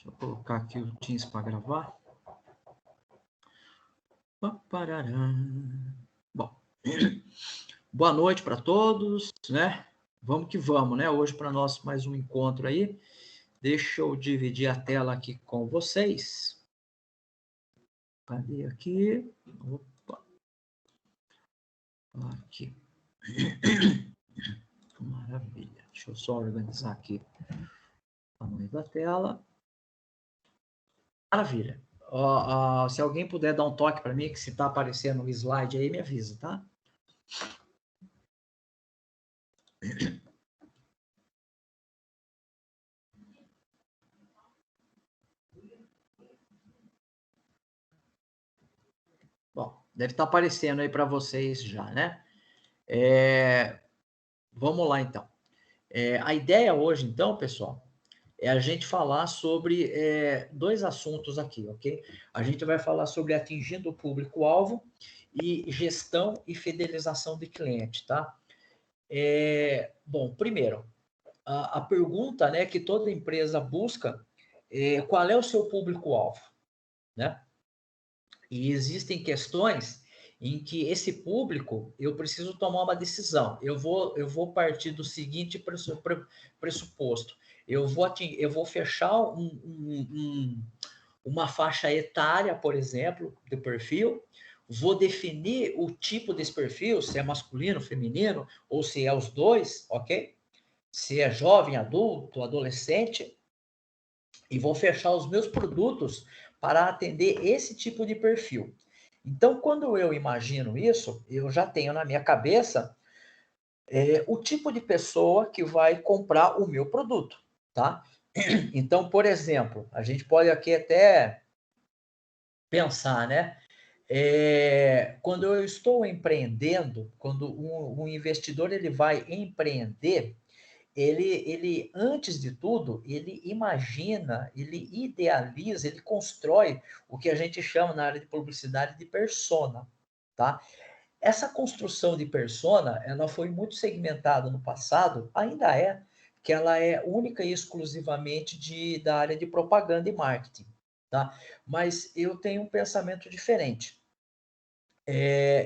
Deixa eu colocar aqui o Teams para gravar. Bom, boa noite para todos, né? Vamos que vamos, né? Hoje para nós mais um encontro aí. Deixa eu dividir a tela aqui com vocês. Cadê aqui? Opa. Aqui. Maravilha. Deixa eu só organizar aqui o tamanho da tela. Maravilha. Se alguém puder dar um toque para mim, que se está aparecendo o slide aí, me avisa, tá? Bom, deve estar aparecendo aí para vocês já, né? Vamos lá, então. A ideia hoje, então, pessoal, é a gente falar sobre dois assuntos aqui, ok? A gente vai falar sobre atingindo o público-alvo e gestão e fidelização de cliente, tá? Bom, primeiro, a pergunta, né, que toda empresa busca é qual é o seu público-alvo, né? E existem questões em que esse público, eu preciso tomar uma decisão. Eu vou partir do seguinte pressuposto. Eu vou fechar uma faixa etária, por exemplo, do perfil, vou definir o tipo desse perfil, se é masculino, feminino, ou se é os dois, ok? Se é jovem, adulto, adolescente, e vou fechar os meus produtos para atender esse tipo de perfil. Então, quando eu imagino isso, eu já tenho na minha cabeça o tipo de pessoa que vai comprar o meu produto, tá? Então, por exemplo, a gente pode aqui até pensar, né? Quando eu estou empreendendo, quando um investidor ele vai empreender, ele antes de tudo, ele imagina, ele idealiza, ele constrói o que a gente chama na área de publicidade de persona, tá? Essa construção de persona, ela foi muito segmentada no passado, ainda é, que ela é única e exclusivamente da área de propaganda e marketing, tá? Mas eu tenho um pensamento diferente.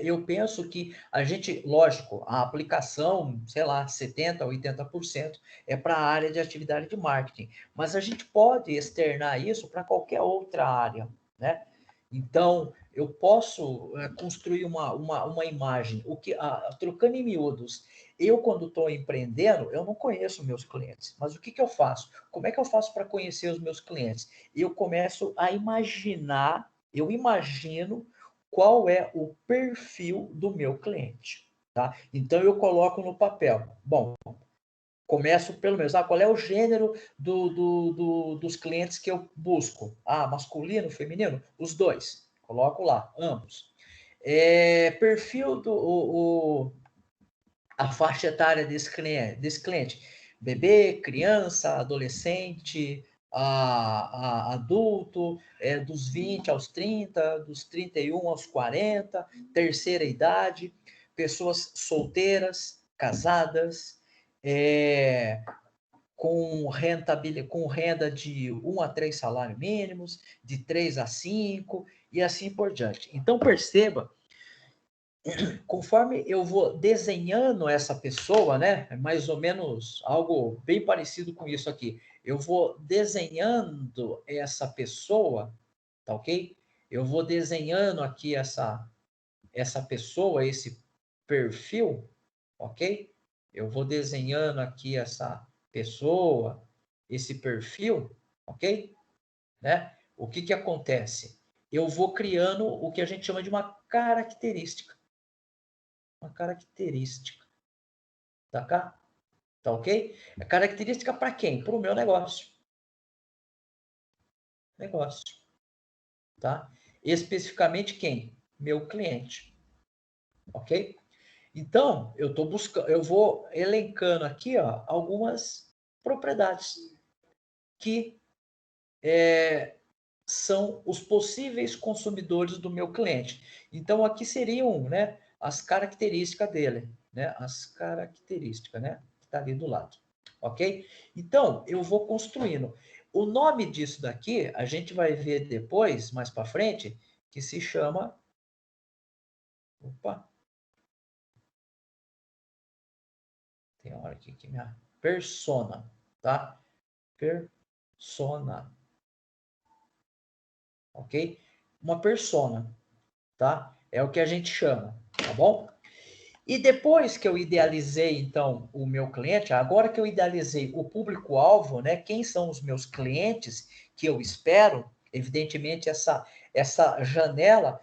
Eu penso que a gente, lógico, a aplicação, sei lá, 70%, 80% é para a área de atividade de marketing, mas a gente pode externar isso para qualquer outra área, né? Então, eu posso construir uma imagem, trocando em miúdos, eu quando estou empreendendo, eu não conheço meus clientes, mas o que eu faço? Como é que eu faço para conhecer os meus clientes? Eu começo a imaginar, eu imagino qual é o perfil do meu cliente, tá? Então eu coloco no papel. Bom, começo pelo menos, qual é o gênero dos clientes que eu busco? Masculino, feminino? Os dois. Coloco lá, ambos. Perfil a faixa etária desse cliente. Bebê, criança, adolescente, adulto, dos 20 aos 30, dos 31 aos 40, terceira idade, pessoas solteiras, casadas, com renda de 1 a 3 salários mínimos, de 3 a 5 e assim por diante. Então, perceba, conforme eu vou desenhando essa pessoa, né? Mais ou menos algo bem parecido com isso aqui. Eu vou desenhando essa pessoa, tá ok? Eu vou desenhando aqui essa pessoa, esse perfil, ok? Eu vou desenhando aqui essa pessoa, esse perfil, ok? Né? O que acontece? Eu vou criando o que a gente chama de uma característica. Uma característica. Tá cá? Tá ok? É característica para quem? Para o meu negócio. Negócio. Tá? Especificamente quem? Meu cliente. Ok? Então, eu vou elencando aqui, ó, algumas propriedades que são os possíveis consumidores do meu cliente. Então, aqui seriam, né, as características dele, né, as características, né, que está ali do lado, ok? Então, eu vou construindo. O nome disso daqui, a gente vai ver depois, mais para frente, que se chama... Opa! Tem uma hora aqui que minha... Persona, tá? Persona. Ok? Uma persona, tá? É o que a gente chama, tá bom? E depois que eu idealizei, então, o meu cliente, agora que eu idealizei o público-alvo, né? Quem são os meus clientes que eu espero, evidentemente, essa janela,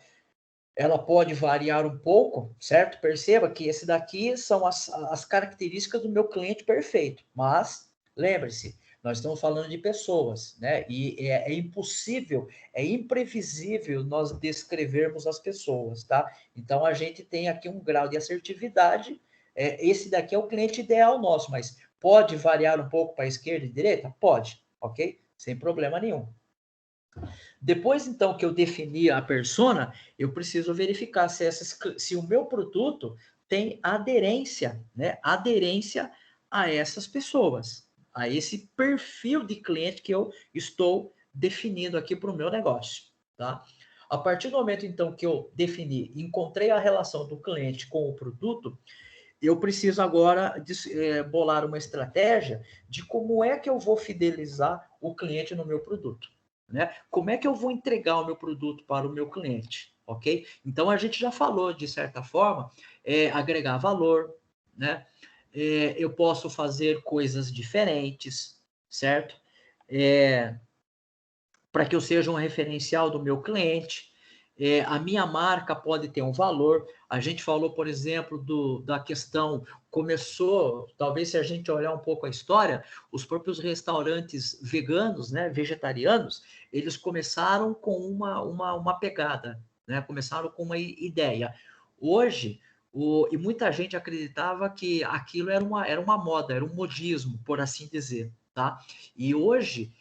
ela pode variar um pouco, certo? Perceba que esse daqui são as características do meu cliente perfeito. Mas, lembre-se, nós estamos falando de pessoas, né? E é impossível, é imprevisível nós descrevermos as pessoas, tá? Então, a gente tem aqui um grau de assertividade. Esse daqui é o cliente ideal nosso, mas pode variar um pouco para a esquerda e direita? Pode, ok? Sem problema nenhum. Depois, então, que eu defini a persona, eu preciso verificar se o meu produto tem aderência, né? Aderência a essas pessoas, a esse perfil de cliente que eu estou definindo aqui para o meu negócio, tá? A partir do momento, então, que eu defini, encontrei a relação do cliente com o produto, eu preciso agora bolar uma estratégia de como é que eu vou fidelizar o cliente no meu produto, né? Como é que eu vou entregar o meu produto para o meu cliente, ok? Então, a gente já falou, de certa forma, agregar valor, né? Eu posso fazer coisas diferentes, certo? Para que eu seja um referencial do meu cliente. A minha marca pode ter um valor. A gente falou, por exemplo, da questão, começou, talvez se a gente olhar um pouco a história, os próprios restaurantes veganos, né, vegetarianos, eles começaram com uma pegada, né, começaram com uma ideia. Hoje, e muita gente acreditava que aquilo era uma moda, era um modismo, por assim dizer, tá? E hoje,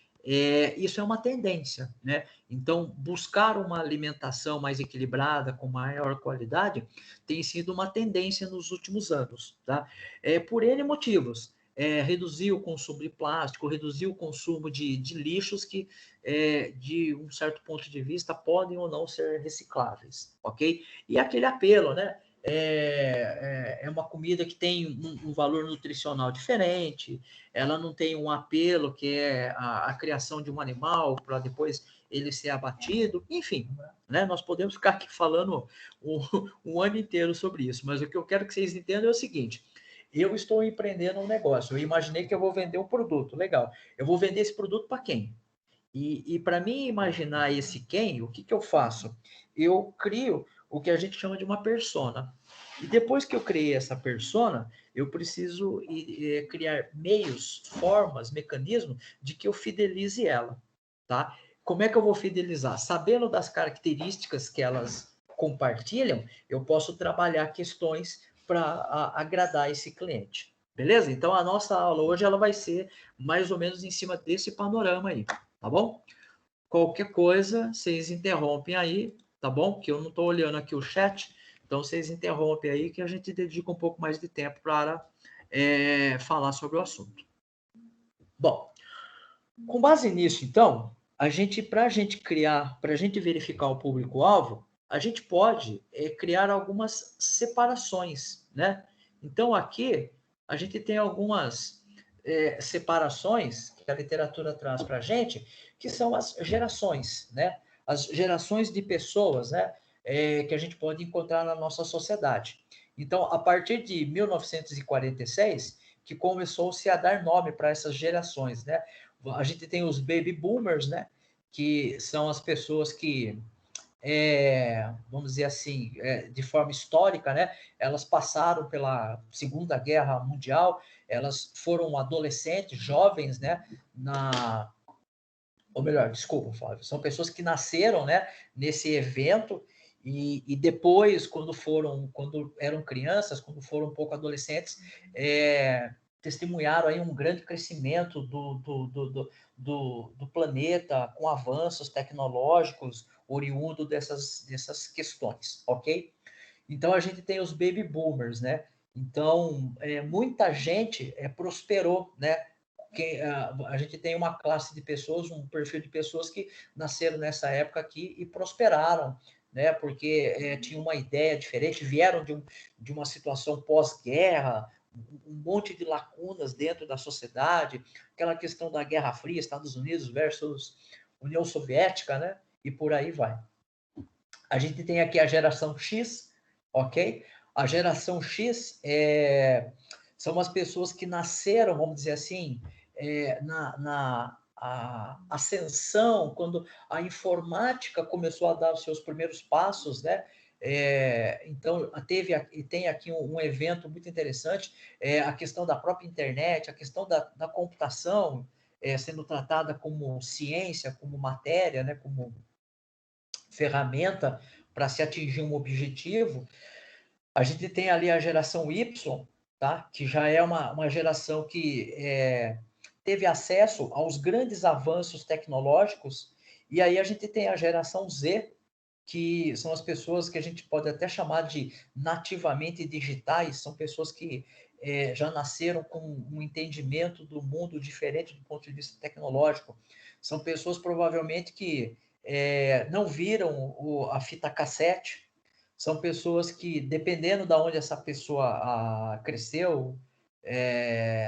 isso é uma tendência, né? Então, buscar uma alimentação mais equilibrada, com maior qualidade, tem sido uma tendência nos últimos anos, tá? Por N motivos. Reduzir o consumo de plástico, reduzir o consumo de lixos que, de um certo ponto de vista, podem ou não ser recicláveis, ok? E aquele apelo, né? É uma comida que tem um valor nutricional diferente, ela não tem um apelo que é a criação de um animal para depois ele ser abatido, enfim, né? Nós podemos ficar aqui falando um ano inteiro sobre isso, mas o que eu quero que vocês entendam é o seguinte: eu estou empreendendo um negócio, eu imaginei que eu vou vender um produto, legal, eu vou vender esse produto para quem? E para mim imaginar esse quem, o que, que eu faço? Eu crio o que a gente chama de uma persona. E depois que eu criei essa persona, eu preciso criar meios, formas, mecanismos de que eu fidelize ela, tá? Como é que eu vou fidelizar? Sabendo das características que elas compartilham, eu posso trabalhar questões para agradar esse cliente. Beleza? Então a nossa aula hoje ela vai ser mais ou menos em cima desse panorama aí, tá bom? Qualquer coisa, vocês interrompem aí, tá bom? Que eu não estou olhando aqui o chat, então vocês interrompem aí que a gente dedica um pouco mais de tempo para falar sobre o assunto. Bom, com base nisso, então, para a gente criar, para a gente verificar o público-alvo, a gente pode criar algumas separações, né? Então, aqui, a gente tem algumas separações que a literatura traz para a gente, que são as gerações, né? As gerações de pessoas, né? Que a gente pode encontrar na nossa sociedade. Então, a partir de 1946, que começou-se a dar nome para essas gerações, né? A gente tem os baby boomers, né? Que são as pessoas que, vamos dizer assim, de forma histórica, né? Elas passaram pela Segunda Guerra Mundial, elas foram adolescentes, jovens, né? Ou melhor, desculpa, Flávio, são pessoas que nasceram, né? Nesse evento e depois, quando eram crianças, quando foram um pouco adolescentes, testemunharam aí um grande crescimento do planeta com avanços tecnológicos oriundo dessas questões, ok? Então a gente tem os baby boomers, né? Então muita gente prosperou, né? a gente tem uma classe de pessoas, um perfil de pessoas que nasceram nessa época aqui e prosperaram, né? Porque tinha uma ideia diferente, vieram de uma situação pós-guerra, um monte de lacunas dentro da sociedade, aquela questão da Guerra Fria, Estados Unidos versus União Soviética, né? E por aí vai. A gente tem aqui a geração X, ok? A geração X são as pessoas que nasceram, vamos dizer assim, na ascensão, quando a informática começou a dar os seus primeiros passos, né? Então, tem aqui um evento muito interessante, a questão da própria internet, a questão da computação sendo tratada como ciência, como matéria, né? Como ferramenta para se atingir um objetivo. A gente tem ali a geração Y, tá? Que já é uma geração que teve acesso aos grandes avanços tecnológicos, e aí a gente tem a geração Z, que são as pessoas que a gente pode até chamar de nativamente digitais, são pessoas que já nasceram com um entendimento do mundo diferente do ponto de vista tecnológico. São pessoas provavelmente que não viram a fita cassete, são pessoas que, dependendo de onde essa pessoa cresceu,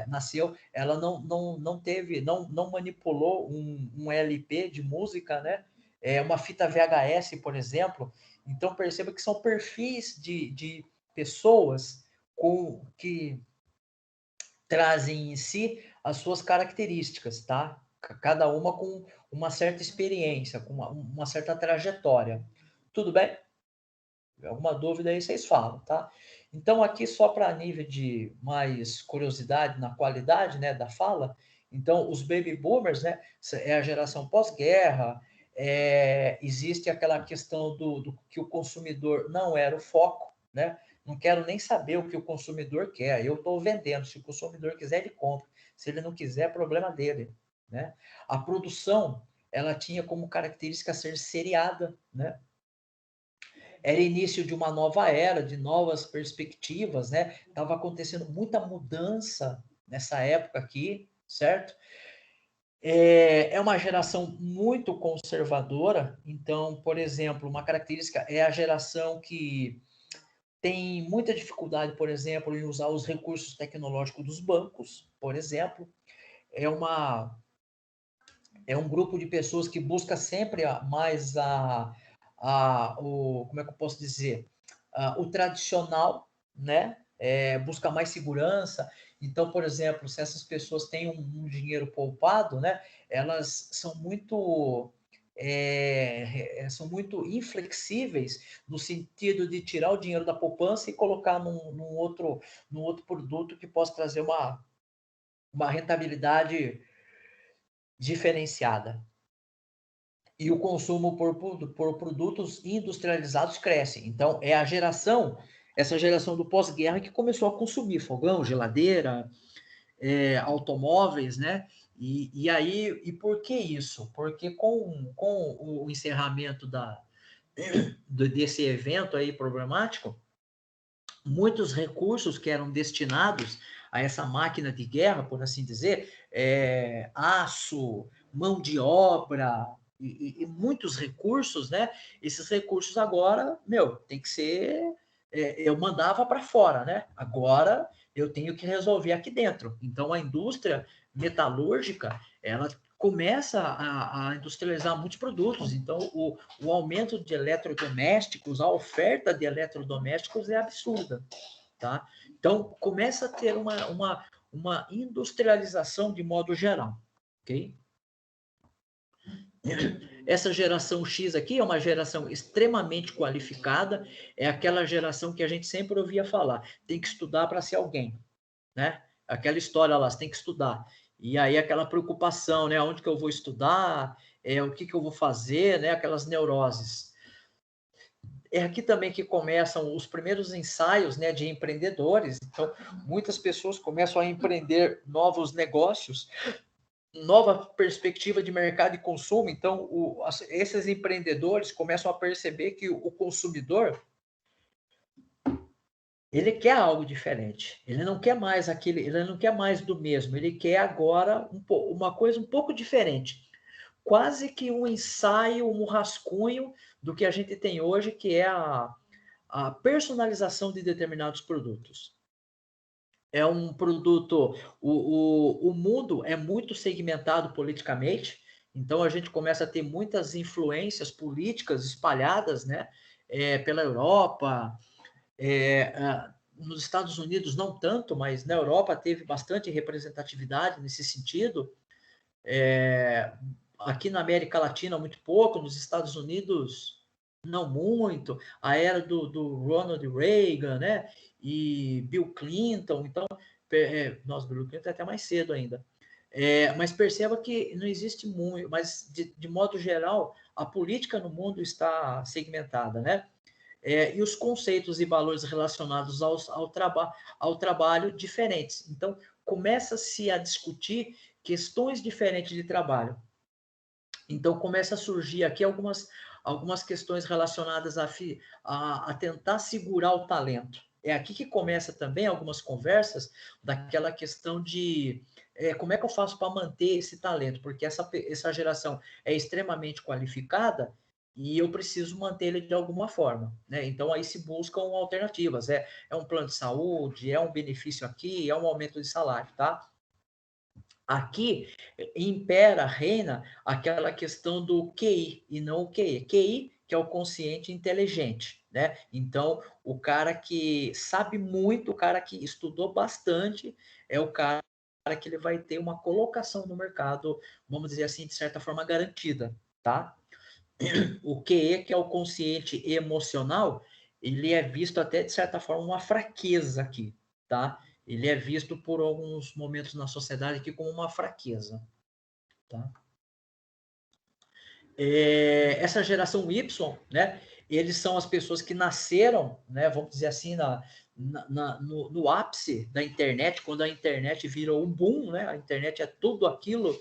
nasceu, ela não teve, não manipulou um LP de música, né? Uma fita VHS, por exemplo. Então, perceba que são perfis de pessoas que trazem em si as suas características, tá? Cada uma com uma certa experiência, com uma certa trajetória. Tudo bem? Alguma dúvida aí vocês falam, tá? Então, aqui só para nível de mais curiosidade na qualidade, né, da fala, então, os baby boomers, né, é a geração pós-guerra, existe aquela questão do que o consumidor não era o foco, né? Não quero nem saber o que o consumidor quer, eu estou vendendo, se o consumidor quiser, ele compra, se ele não quiser, é problema dele, né? A produção, ela tinha como característica ser seriada, né? Era início de uma nova era, de novas perspectivas, né? Estava acontecendo muita mudança nessa época aqui, certo? É uma geração muito conservadora, então, por exemplo, uma característica é a geração que tem muita dificuldade, por exemplo, em usar os recursos tecnológicos dos bancos, por exemplo. É, uma, é um grupo de pessoas que busca sempre mais como é que eu posso dizer? O tradicional, né? Busca mais segurança. Então, por exemplo, se essas pessoas têm um dinheiro poupado, né? Elas são muito inflexíveis no sentido de tirar o dinheiro da poupança e colocar num outro produto que possa trazer uma rentabilidade diferenciada. E o consumo por produtos industrializados cresce. Então, essa geração do pós-guerra que começou a consumir fogão, geladeira, automóveis, né? E por que isso? Porque com o encerramento desse evento aí problemático, muitos recursos que eram destinados a essa máquina de guerra, por assim dizer, aço, mão de obra e muitos recursos, né? Esses recursos agora, tem que ser. Eu mandava para fora, né? Agora eu tenho que resolver aqui dentro. Então a indústria metalúrgica, ela começa a industrializar muitos produtos. Então o aumento de eletrodomésticos, a oferta de eletrodomésticos é absurda, tá? Então começa a ter uma industrialização de modo geral, ok? Essa geração X aqui é uma geração extremamente qualificada, é aquela geração que a gente sempre ouvia falar, tem que estudar para ser alguém, né? Aquela história lá, você tem que estudar. E aí aquela preocupação, né? Onde que eu vou estudar? O que eu vou fazer, né? Aquelas neuroses. É aqui também que começam os primeiros ensaios, né, de empreendedores. Então, muitas pessoas começam a empreender novos negócios, nova perspectiva de mercado e consumo. Então, esses empreendedores começam a perceber que o consumidor Ele quer algo diferente. Ele não quer mais aquele, ele não quer mais do mesmo. Ele quer agora uma coisa um pouco diferente. Quase que um ensaio, um rascunho do que a gente tem hoje, que é a personalização de determinados produtos. É um produto. O mundo é muito segmentado politicamente, então a gente começa a ter muitas influências políticas espalhadas, né? Pela Europa, nos Estados Unidos não tanto, mas na Europa teve bastante representatividade nesse sentido. Aqui na América Latina muito pouco, nos Estados Unidos não muito. A era do Ronald Reagan, né? E Bill Clinton, então, nossa, Bill Clinton é até mais cedo ainda. Mas perceba que não existe muito, mas de modo geral, a política no mundo está segmentada, né? E os conceitos e valores relacionados ao trabalho diferentes. Então, começa-se a discutir questões diferentes de trabalho. Então, começa a surgir aqui algumas questões relacionadas a tentar segurar o talento. É aqui que começa também algumas conversas daquela questão de como é que eu faço para manter esse talento, porque essa geração é extremamente qualificada e eu preciso manter ele de alguma forma, né? Então, aí se buscam alternativas. É um plano de saúde, é um benefício aqui, é um aumento de salário, tá? Aqui impera, reina aquela questão do QI e não o QE. QI, que é o consciente inteligente, né? Então, o cara que sabe muito, o cara que estudou bastante, é o cara que ele vai ter uma colocação no mercado, vamos dizer assim, de certa forma garantida, tá? O QE, que é o consciente emocional, ele é visto até de certa forma uma fraqueza aqui, tá? Ele é visto por alguns momentos na sociedade aqui como uma fraqueza, tá? Essa geração Y, né? Eles são as pessoas que nasceram, né? Vamos dizer assim, no ápice da internet, quando a internet virou um boom, né? A internet é tudo aquilo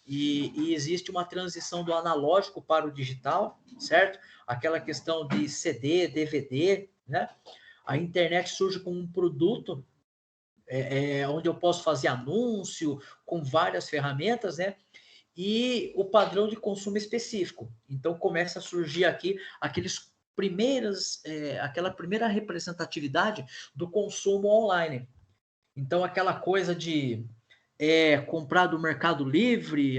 e existe uma transição do analógico para o digital, certo? Aquela questão de CD, DVD, né? A internet surge como um produto onde eu posso fazer anúncio com várias ferramentas, né? E o padrão de consumo específico. Então começa a surgir aqui aquela primeira representatividade do consumo online. Então aquela coisa de comprar do Mercado Livre,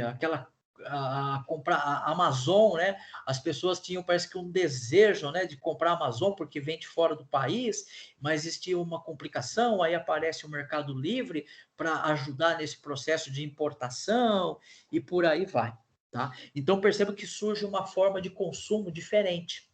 comprar a Amazon, né? As pessoas tinham, parece que um desejo, né, de comprar a Amazon porque vem de fora do país, mas existia uma complicação, aí aparece o Mercado Livre para ajudar nesse processo de importação e por aí vai, tá? Então perceba que surge uma forma de consumo diferente.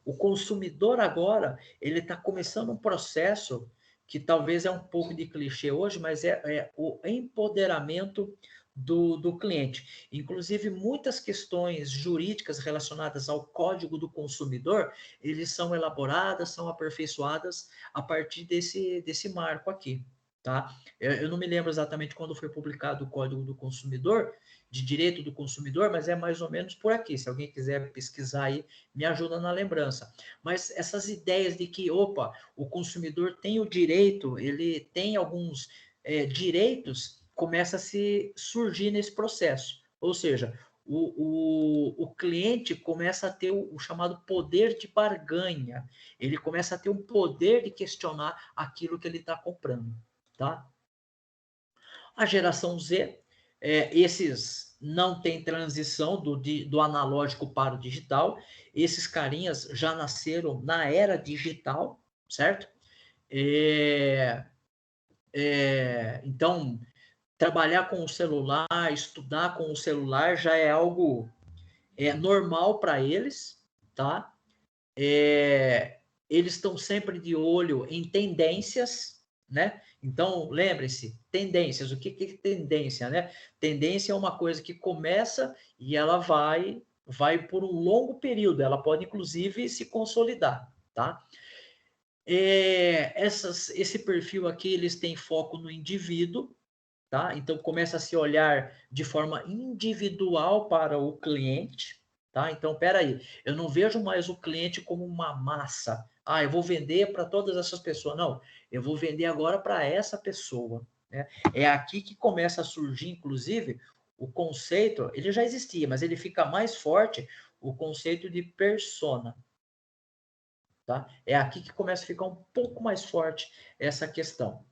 O consumidor agora, ele está começando um processo que talvez é um pouco de clichê hoje, mas é o empoderamento do cliente. Inclusive, muitas questões jurídicas relacionadas ao Código do Consumidor, eles são elaboradas, são aperfeiçoadas a partir desse marco aqui. Tá? Eu não me lembro exatamente quando foi publicado o Código do Consumidor, de Direito do Consumidor, mas é mais ou menos por aqui. Se alguém quiser pesquisar aí, me ajuda na lembrança. Mas essas ideias de que, opa, o consumidor tem o direito, ele tem alguns direitos, começa a se surgir nesse processo. Ou seja, o cliente começa a ter o chamado poder de barganha. Ele começa a ter um poder de questionar aquilo que ele está comprando. Tá? A geração Z, esses não tem transição do analógico para o digital. Esses carinhas já nasceram na era digital, certo? Então, trabalhar com o celular, estudar com o celular já é algo normal para eles, tá? Eles estão sempre de olho em tendências, né? Então, lembre-se, tendências. O que é tendência, né? Tendência é uma coisa que começa e ela vai por um longo período. Ela pode, inclusive, se consolidar, tá? Esse perfil aqui, eles têm foco no indivíduo, tá? Então, começa a se olhar de forma individual para o cliente, tá? Então, peraí, eu não vejo mais o cliente como uma massa. Ah, eu vou vender para todas essas pessoas. Não, eu vou vender agora para essa pessoa, né? É aqui que começa a surgir, inclusive, o conceito, ele já existia, mas ele fica mais forte, o conceito de persona, tá? É aqui que começa a ficar um pouco mais forte essa questão.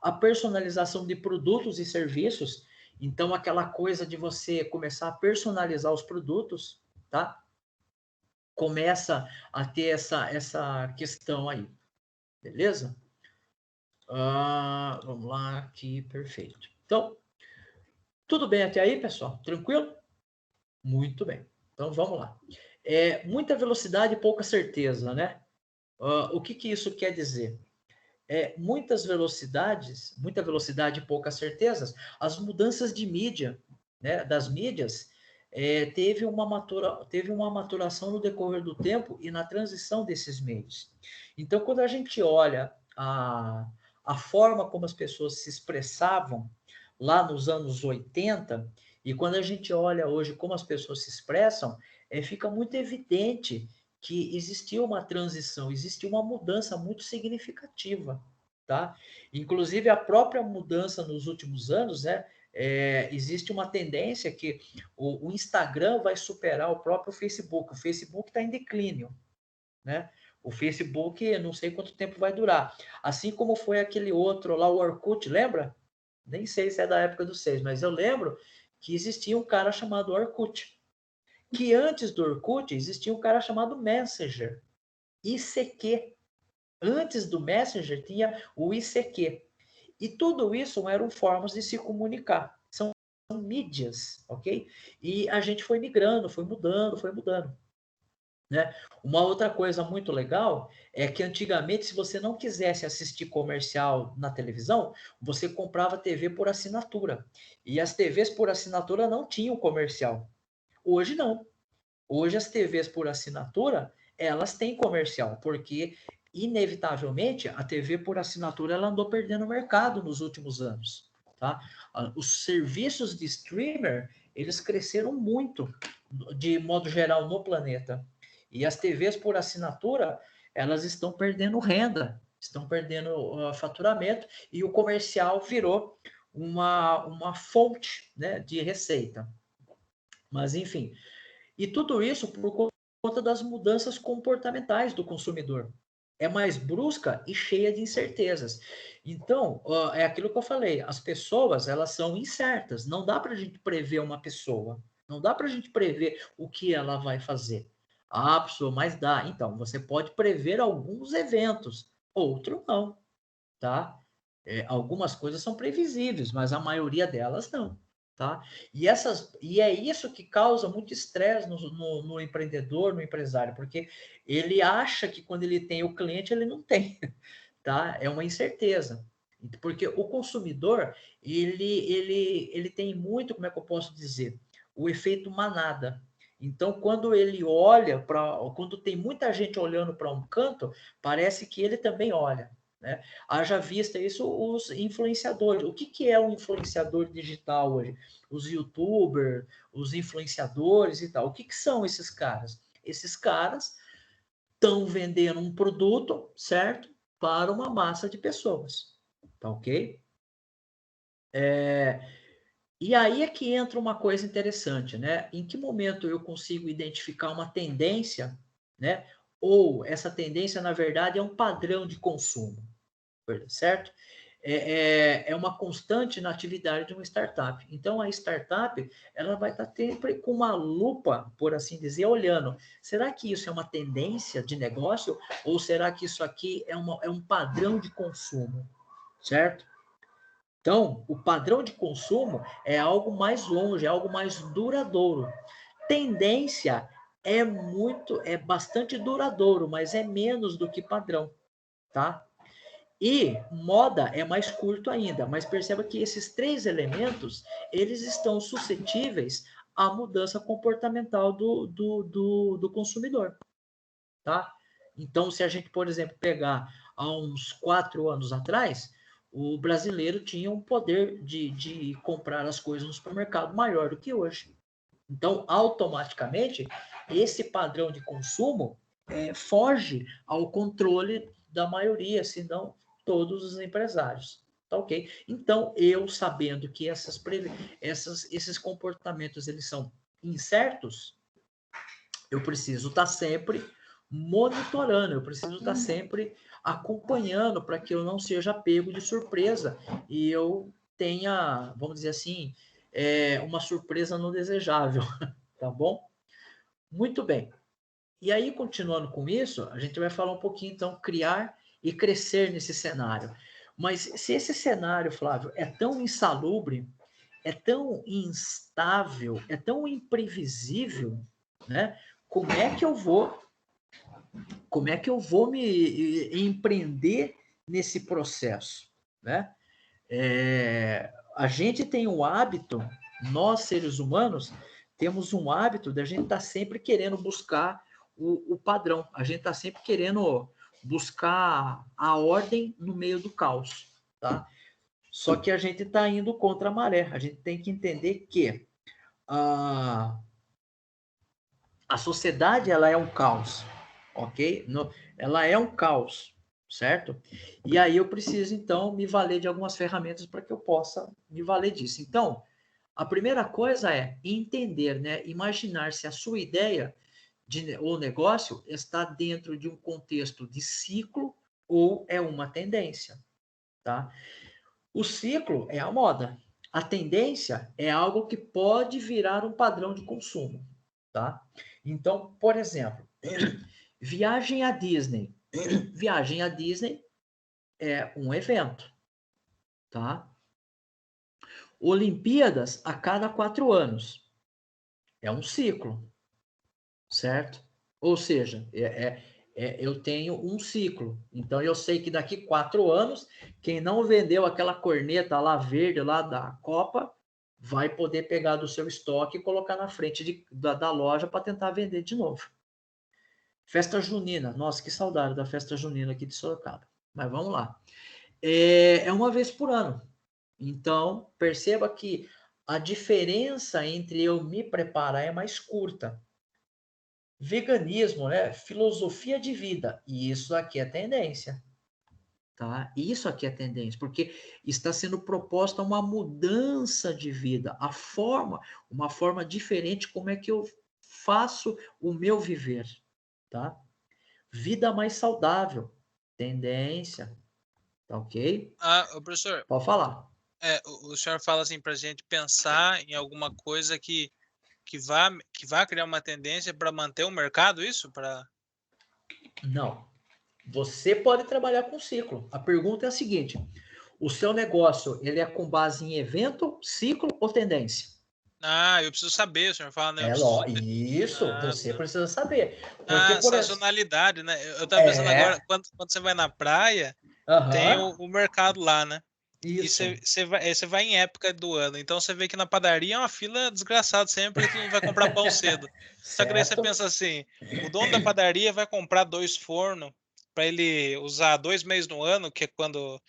A personalização de produtos e serviços, então aquela coisa de você começar a personalizar os produtos, tá? Começa a ter essa questão aí, beleza? Vamos lá, aqui, perfeito. Então, tudo bem até aí, pessoal? Tranquilo? Muito bem. Então, vamos lá. Muita velocidade e pouca certeza, né? O que isso quer dizer? Muita velocidade e poucas certezas. As mudanças de mídia, né, das mídias, teve uma maturação no decorrer do tempo e na transição desses meios. Então, quando a gente olha a forma como as pessoas se expressavam lá nos anos 80, e quando a gente olha hoje como as pessoas se expressam, fica muito evidente que existiu uma transição, existiu uma mudança muito significativa, tá? Inclusive a própria mudança nos últimos anos, né? Existe uma tendência que o Instagram vai superar o próprio Facebook. O Facebook está em declínio, né? O Facebook, não sei quanto tempo vai durar. Assim como foi aquele outro lá, o Orkut, lembra? Nem sei se é da época dos 6, mas eu lembro que existia um cara chamado Orkut. Que antes do Orkut existia um cara chamado Messenger, ICQ. Antes do Messenger tinha o ICQ. E tudo isso eram formas de se comunicar. São mídias, ok? E a gente foi migrando, foi mudando, foi mudando. Né? Uma outra coisa muito legal é que antigamente, se você não quisesse assistir comercial na televisão, você comprava TV por assinatura. E as TVs por assinatura não tinham comercial. Hoje não. Hoje as TVs por assinatura, elas têm comercial, porque inevitavelmente a TV por assinatura ela andou perdendo mercado nos últimos anos, tá? Os serviços de streamer, eles cresceram muito de modo geral no planeta. E as TVs por assinatura, elas estão perdendo renda, estão perdendo faturamento e o comercial virou uma fonte, né, de receita. Mas enfim, e tudo isso por conta das mudanças comportamentais do consumidor. É mais brusca e cheia de incertezas. Então, é aquilo que eu falei, as pessoas, elas são incertas. Não dá para a gente prever uma pessoa. Não dá para a gente prever o que ela vai fazer. Ah, pessoa, mas dá. Então, você pode prever alguns eventos, outro não, tá? Algumas coisas são previsíveis, mas a maioria delas não, tá? E é isso que causa muito estresse no empreendedor, no empresário, porque ele acha que quando ele tem o cliente, ele não tem, tá? É uma incerteza. Porque o consumidor, ele tem muito, como é que eu posso dizer? O efeito manada. Então, quando ele olha para, quando tem muita gente olhando para um canto, parece que ele também olha, né? Haja vista isso os influenciadores. O que é um influenciador digital hoje? Os youtubers, os influenciadores e tal. O que são esses caras? Esses caras estão vendendo um produto, certo? Para uma massa de pessoas. Tá ok? E aí é que entra uma coisa interessante, né? Em que momento eu consigo identificar uma tendência, né? Ou essa tendência, na verdade, é um padrão de consumo, certo? É uma constante na atividade de uma startup. Então, a startup ela vai estar sempre com uma lupa, por assim dizer, olhando. Será que isso é uma tendência de negócio? Ou será que isso aqui é um padrão de consumo? Certo? Então, o padrão de consumo é algo mais longe, é algo mais duradouro. Tendência é bastante duradouro, mas é menos do que padrão, tá? E moda é mais curto ainda, mas perceba que esses três elementos, eles estão suscetíveis à mudança comportamental do consumidor, tá? Então, se a gente, por exemplo, pegar há uns 4 anos atrás, o brasileiro tinha um poder de comprar as coisas no supermercado maior do que hoje, Então, automaticamente, esse padrão de consumo foge ao controle da maioria, se não todos os empresários. Tá ok? Então, eu sabendo que esses comportamentos eles são incertos, eu preciso estar sempre monitorando, eu preciso estar sempre acompanhando para que eu não seja pego de surpresa e eu tenha, vamos dizer assim, uma surpresa não desejável, tá bom? Muito bem. E aí, continuando com isso, a gente vai falar um pouquinho, então, criar e crescer nesse cenário. Mas se esse cenário, Flávio, é tão insalubre, é tão instável, é tão imprevisível, né? Como é que eu vou me empreender nesse processo, né? A gente tem o hábito, nós seres humanos, temos um hábito de a gente estar sempre querendo buscar o padrão, a gente está sempre querendo buscar a ordem no meio do caos, tá? Só que a gente está indo contra a maré, a gente tem que entender que a sociedade ela é um caos, ok? Ela é um caos, certo? E aí eu preciso, então, me valer de algumas ferramentas para que eu possa me valer disso. Então, a primeira coisa é entender, né? Imaginar se a sua ideia ou negócio está dentro de um contexto de ciclo ou é uma tendência, tá? O ciclo é a moda. A tendência é algo que pode virar um padrão de consumo, tá? Então, por exemplo, viagem à Disney. Viagem à Disney é um evento, tá? Olimpíadas a cada 4 anos. É um ciclo, certo? Ou seja, eu tenho um ciclo. Então, eu sei que daqui 4 anos, quem não vendeu aquela corneta lá verde, lá da Copa, vai poder pegar do seu estoque e colocar na frente da loja para tentar vender de novo. Festa junina. Nossa, que saudade da festa junina aqui de Sorocaba. Mas vamos lá. É uma vez por ano. Então, perceba que a diferença entre eu me preparar é mais curta. Veganismo, né? Filosofia de vida. E isso aqui é tendência. Tá? Isso aqui é tendência, porque está sendo proposta uma mudança de vida, uma forma diferente como é que eu faço o meu viver, tá? Vida mais saudável, tendência, tá ok? Professor, Pode falar. o senhor fala assim para a gente pensar em alguma coisa que vá criar uma tendência para manter o mercado, isso? Não. Você pode trabalhar com ciclo. A pergunta é a seguinte: o seu negócio, ele é com base em evento, ciclo ou tendência? Eu preciso saber, o senhor fala, né? Eu Ló, preciso ter... isso, você Tá. precisa saber. Porque, por exemplo, Sazonalidade, né? Eu tava pensando agora, quando você vai na praia, tem aham, o mercado lá, né? E isso, você vai em época do ano. Então você vê que na padaria é uma fila desgraçada sempre, porque todo mundo vai comprar pão cedo. Só que daí você certo? pensa assim, o dono da padaria vai comprar 2 fornos para ele usar 2 meses no ano, que é quando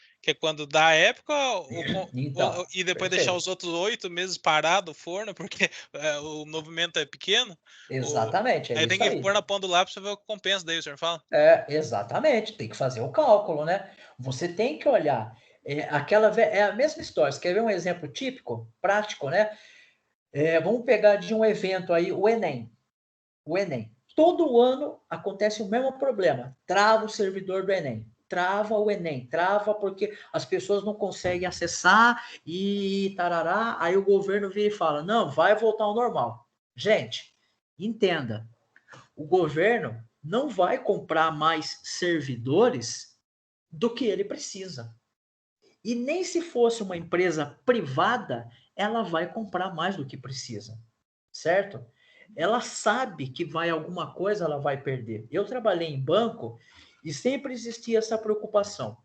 dá a época, Então, e depois deixar perfeito. os outros 8 meses parado o forno, porque o movimento é pequeno. O, Exatamente, é aí tem isso que aí. pôr na ponta do lápis para ver o que compensa, daí o senhor fala. Exatamente, tem que fazer o cálculo, né? Você tem que olhar. É a mesma história. Você quer ver um exemplo típico, prático, né? Vamos pegar de um evento aí, o Enem. O Enem. Todo ano acontece o mesmo problema. Trava o servidor do Enem. Trava o Enem. Trava porque as pessoas não conseguem acessar e tarará. Aí o governo vira e fala: não, vai voltar ao normal. Gente, entenda. O governo não vai comprar mais servidores do que ele precisa. E nem se fosse uma empresa privada, ela vai comprar mais do que precisa, certo? Ela sabe que vai alguma coisa, ela vai perder. Eu trabalhei em banco e sempre existia essa preocupação.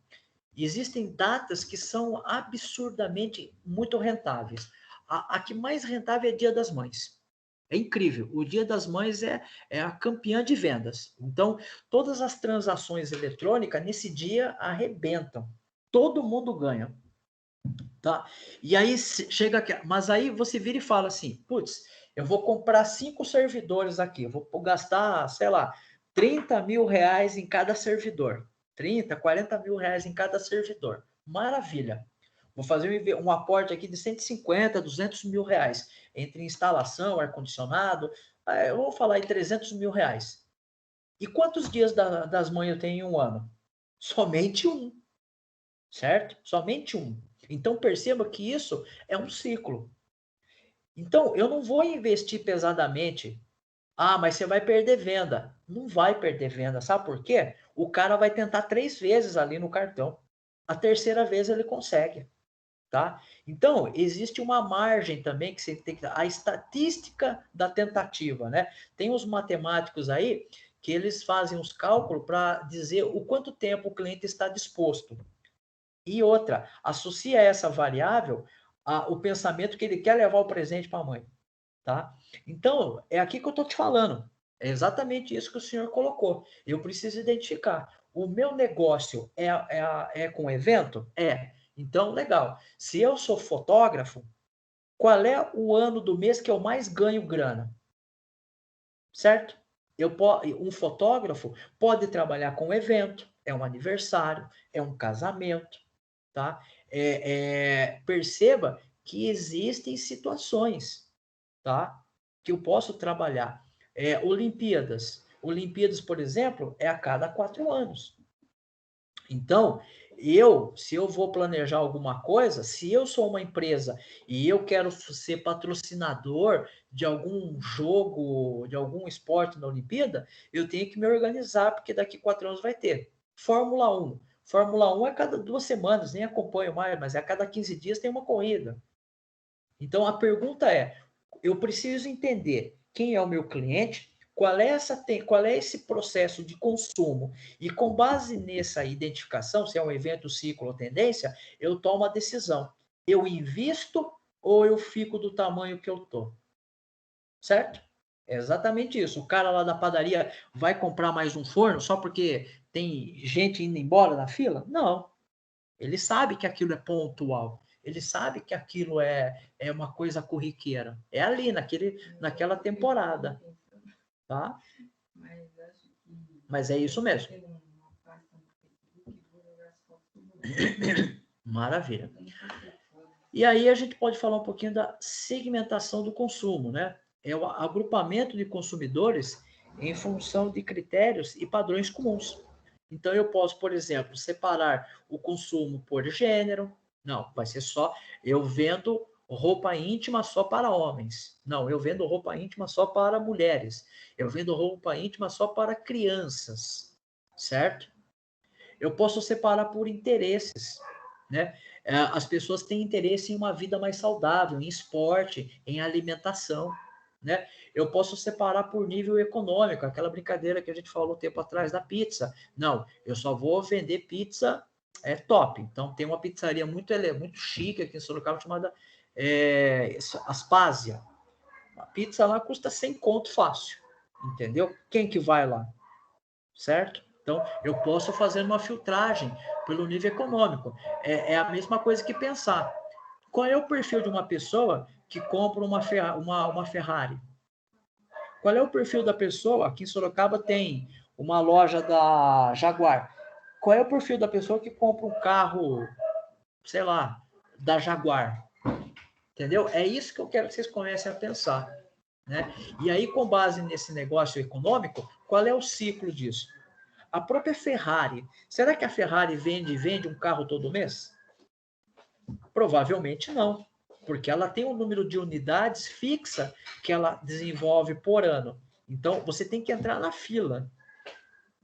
Existem datas que são absurdamente muito rentáveis. A que mais rentável é Dia das Mães. É incrível. O Dia das Mães é a campeã de vendas. Então, todas as transações eletrônicas nesse dia arrebentam. Todo mundo ganha, tá? E aí chega aqui, mas aí você vira e fala assim, putz, eu vou comprar 5 servidores aqui, vou gastar, sei lá, 30 mil reais em cada servidor. 30, 40 mil reais em cada servidor. Maravilha. Vou fazer um aporte aqui de 150, 200 mil reais. Entre instalação, ar-condicionado, eu vou falar em 300 mil reais. E quantos dias das mães eu tenho em um ano? Somente um. Certo? Somente um. Então, perceba que isso é um ciclo. Então, eu não vou investir pesadamente. Ah, mas você vai perder venda. Não vai perder venda. Sabe por quê? O cara vai tentar 3 vezes ali no cartão. A terceira vez ele consegue. Tá? Então, existe uma margem também que você tem que... A estatística da tentativa, né? Tem os matemáticos aí que eles fazem os cálculos para dizer o quanto tempo o cliente está disposto. E outra, associa essa variável ao pensamento que ele quer levar o presente para a mãe. Tá? Então, é aqui que eu estou te falando. É exatamente isso que o senhor colocou. Eu preciso identificar. O meu negócio é com evento? É. Então, legal. Se eu sou fotógrafo, qual é o ano do mês que eu mais ganho grana? Certo? Um fotógrafo pode trabalhar com evento, é um aniversário, é um casamento, tá? Perceba que existem situações, tá? Que eu posso trabalhar. Olimpíadas. Olimpíadas, por exemplo, é a cada 4 anos. Então, se eu vou planejar alguma coisa, se eu sou uma empresa e eu quero ser patrocinador de algum jogo, de algum esporte na Olimpíada, eu tenho que me organizar, porque daqui 4 anos vai ter. Fórmula 1. Fórmula 1 é cada 2 semanas, nem acompanho mais, mas é a cada 15 dias tem uma corrida. Então, a pergunta é, eu preciso entender quem é o meu cliente, qual é esse processo de consumo, e com base nessa identificação, se é um evento, ciclo ou tendência, eu tomo a decisão. Eu invisto ou eu fico do tamanho que eu estou? Certo? É exatamente isso. O cara lá da padaria vai comprar mais um forno só porque tem gente indo embora na fila? Não. Ele sabe que aquilo é pontual. Ele sabe que aquilo é uma coisa corriqueira. É ali, naquela temporada. Tá? Mas é isso mesmo. Maravilha. E aí a gente pode falar um pouquinho da segmentação do consumo, né? É o agrupamento de consumidores em função de critérios e padrões comuns. Então, eu posso, por exemplo, separar o consumo por gênero. Não, vai ser só... Eu vendo roupa íntima só para homens. Não, eu vendo roupa íntima só para mulheres. Eu vendo roupa íntima só para crianças. Certo? Eu posso separar por interesses, né? As pessoas têm interesse em uma vida mais saudável, em esporte, em alimentação, né? Eu posso separar por nível econômico, aquela brincadeira que a gente falou tempo atrás da pizza. Não, eu só vou vender pizza top. Então, tem uma pizzaria muito chique aqui em Sorocaba chamada Aspásia. A pizza lá custa 100 conto fácil, entendeu? Quem que vai lá? Certo? Então, eu posso fazer uma filtragem pelo nível econômico. É a mesma coisa que pensar. Qual é o perfil de uma pessoa que compra uma Ferrari? Qual é o perfil da pessoa? Aqui em Sorocaba tem uma loja da Jaguar. Qual é o perfil da pessoa que compra um carro, sei lá, da Jaguar? Entendeu? É isso que eu quero que vocês comecem a pensar. Né? E aí, com base nesse negócio econômico, qual é o ciclo disso? A própria Ferrari, será que a Ferrari vende um carro todo mês? Provavelmente não, porque ela tem um número de unidades fixa que ela desenvolve por ano. Então, você tem que entrar na fila.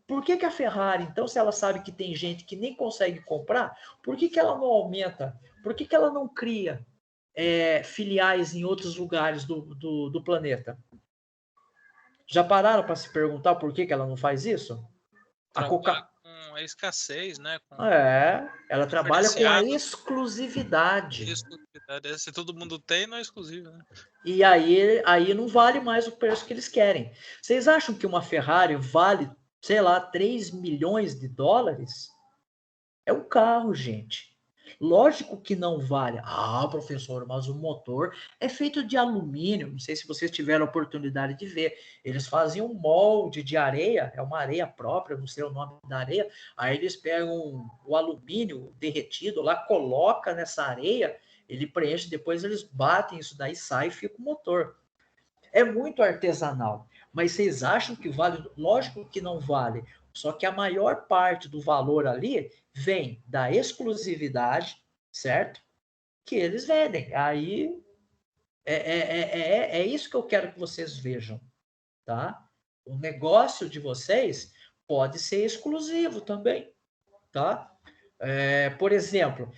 Por que a Ferrari, então, se ela sabe que tem gente que nem consegue comprar, por que ela não aumenta? Por que ela não cria filiais em outros lugares do planeta? Já pararam para se perguntar por que ela não faz isso? Trabalha com a escassez, né? Ela trabalha com a exclusividade. Se todo mundo tem, não é exclusivo, né? E aí não vale mais o preço que eles querem. Vocês acham que uma Ferrari vale, sei lá, 3 milhões de dólares? É um carro, gente. Lógico que não vale. Ah, professor, mas o motor é feito de alumínio. Não sei se vocês tiveram a oportunidade de ver. Eles fazem um molde de areia, é uma areia própria, não sei o nome da areia. Aí eles pegam o alumínio derretido lá, coloca nessa areia, ele preenche, depois eles batem isso daí, sai e fica o motor. É muito artesanal. Mas vocês acham que vale? Lógico que não vale. Só que a maior parte do valor ali vem da exclusividade, certo? Que eles vendem. Aí é isso que eu quero que vocês vejam, tá? O negócio de vocês pode ser exclusivo também, tá? Por exemplo,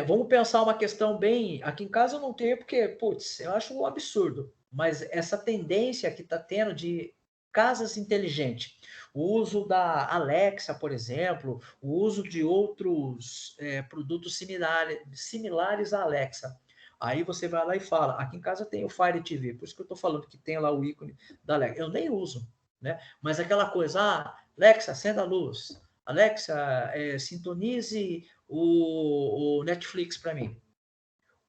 vamos pensar uma questão bem. Aqui em casa eu não tenho, porque, putz, eu acho um absurdo. Mas essa tendência que está tendo de casas inteligentes, o uso da Alexa, por exemplo, o uso de outros produtos similares à Alexa. Aí você vai lá e fala: aqui em casa tem o Fire TV, por isso que eu estou falando que tem lá o ícone da Alexa. Eu nem uso, né? Mas aquela coisa, Alexa, acenda a luz. Alexa, sintonize o Netflix para mim.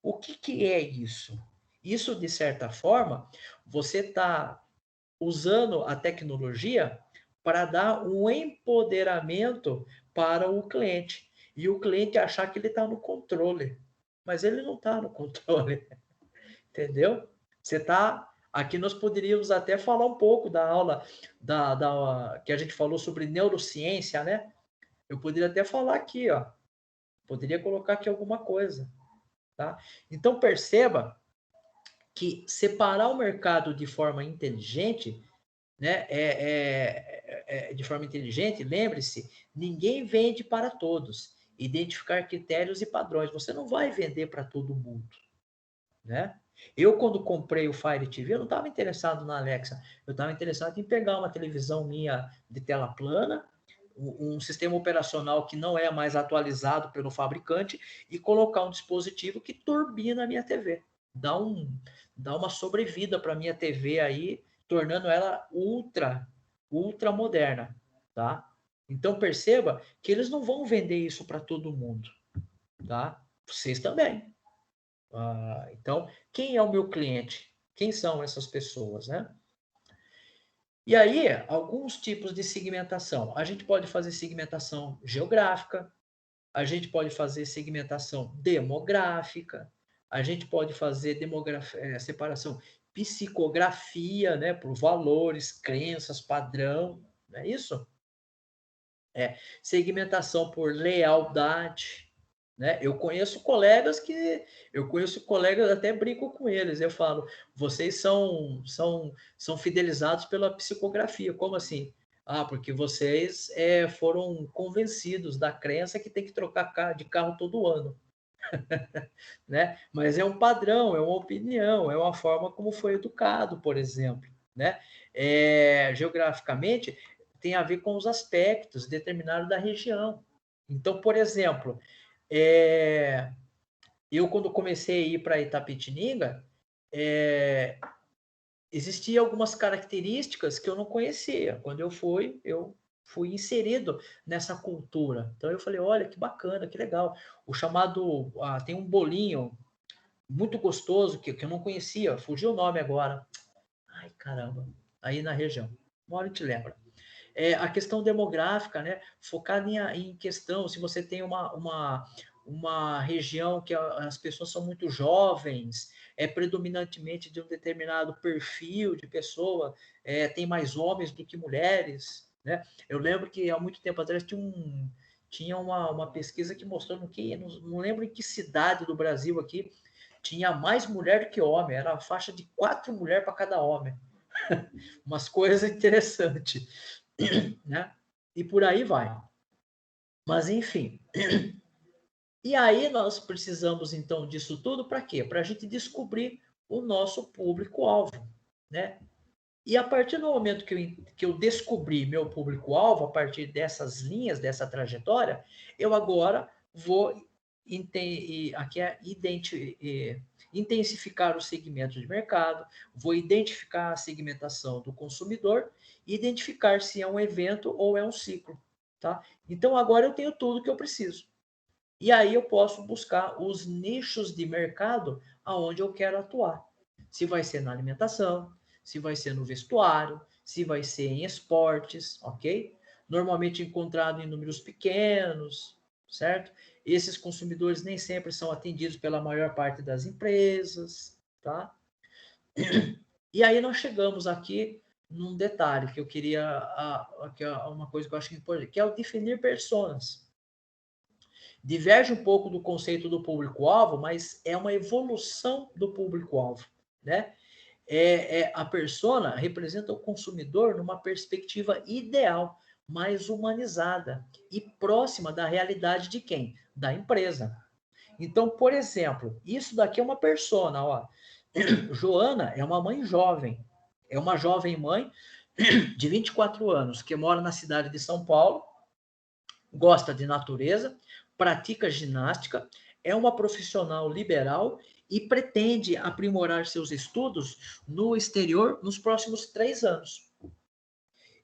O que é isso? Isso, de certa forma, você está usando a tecnologia para dar um empoderamento para o cliente. E o cliente achar que ele está no controle. Mas ele não está no controle. Entendeu? Você está. Aqui nós poderíamos até falar um pouco da aula que a gente falou sobre neurociência, né? Eu poderia até falar aqui, ó. Poderia colocar aqui alguma coisa, tá? Então perceba que separar o mercado de forma inteligente, né? De forma inteligente, lembre-se, ninguém vende para todos. Identificar critérios e padrões. Você não vai vender para todo mundo, né? Eu, quando comprei o Fire TV, eu não estava interessado na Alexa. Eu estava interessado em pegar uma televisão minha de tela plana, um sistema operacional que não é mais atualizado pelo fabricante e colocar um dispositivo que turbina a minha TV. Dá uma sobrevida para a minha TV aí, tornando ela ultra moderna, tá? Então perceba que eles não vão vender isso para todo mundo, tá? Vocês também. Então, quem é o meu cliente? Quem são essas pessoas, né? E aí, alguns tipos de segmentação. A gente pode fazer segmentação geográfica, a gente pode fazer segmentação demográfica, a gente pode fazer separação psicografia, né, por valores, crenças, padrão, não é isso? Segmentação por lealdade, né? Eu conheço colegas, até brinco com eles, eu falo, vocês são fidelizados pela psicografia, como assim? Porque vocês foram convencidos da crença que tem que trocar de carro todo ano, né? Mas é um padrão, é uma opinião, é uma forma como foi educado, por exemplo, né? Geograficamente, tem a ver com os aspectos determinados da região. Então, por exemplo, eu quando comecei a ir para Itapetininga, existiam algumas características que eu não conhecia. Quando eu fui inserido nessa cultura. Então eu falei, olha que bacana, que legal. O chamado, tem um bolinho muito gostoso que eu não conhecia, fugiu o nome agora. Ai, caramba, aí na região. Uma hora te lembra. A questão demográfica, né? Focar em questão, se você tem uma região que as pessoas são muito jovens, predominantemente de um determinado perfil de pessoa, tem mais homens do que mulheres, né? Eu lembro que há muito tempo atrás tinha uma pesquisa que mostrou não lembro em que cidade do Brasil aqui, tinha mais mulher do que homem, era uma faixa de 4 mulheres para cada homem. Umas coisas interessantes, né? E por aí vai. Mas, enfim. E aí nós precisamos, então, disso tudo para quê? Para a gente descobrir o nosso público-alvo, né? E a partir do momento que eu descobri meu público-alvo, a partir dessas linhas, dessa trajetória, eu agora vou intensificar o segmento de mercado, vou identificar a segmentação do consumidor e identificar se é um evento ou é um ciclo, tá? Então agora eu tenho tudo que eu preciso. E aí eu posso buscar os nichos de mercado aonde eu quero atuar. Se vai ser na alimentação, se vai ser no vestuário, se vai ser em esportes, ok? Normalmente encontrado em números pequenos, certo? Esses consumidores nem sempre são atendidos pela maior parte das empresas, tá? E aí nós chegamos aqui num detalhe que eu queria, que é uma coisa que eu acho importante, que é o definir personas. Diverge um pouco do conceito do público-alvo, mas é uma evolução do público-alvo, né? A persona representa o consumidor numa perspectiva ideal, mais humanizada e próxima da realidade de quem? Da empresa. Então, por exemplo, isso daqui é uma persona, ó. Joana é uma mãe jovem, é uma jovem mãe de 24 anos que mora na cidade de São Paulo, gosta de natureza, pratica ginástica, é uma profissional liberal e pretende aprimorar seus estudos no exterior nos próximos 3 anos.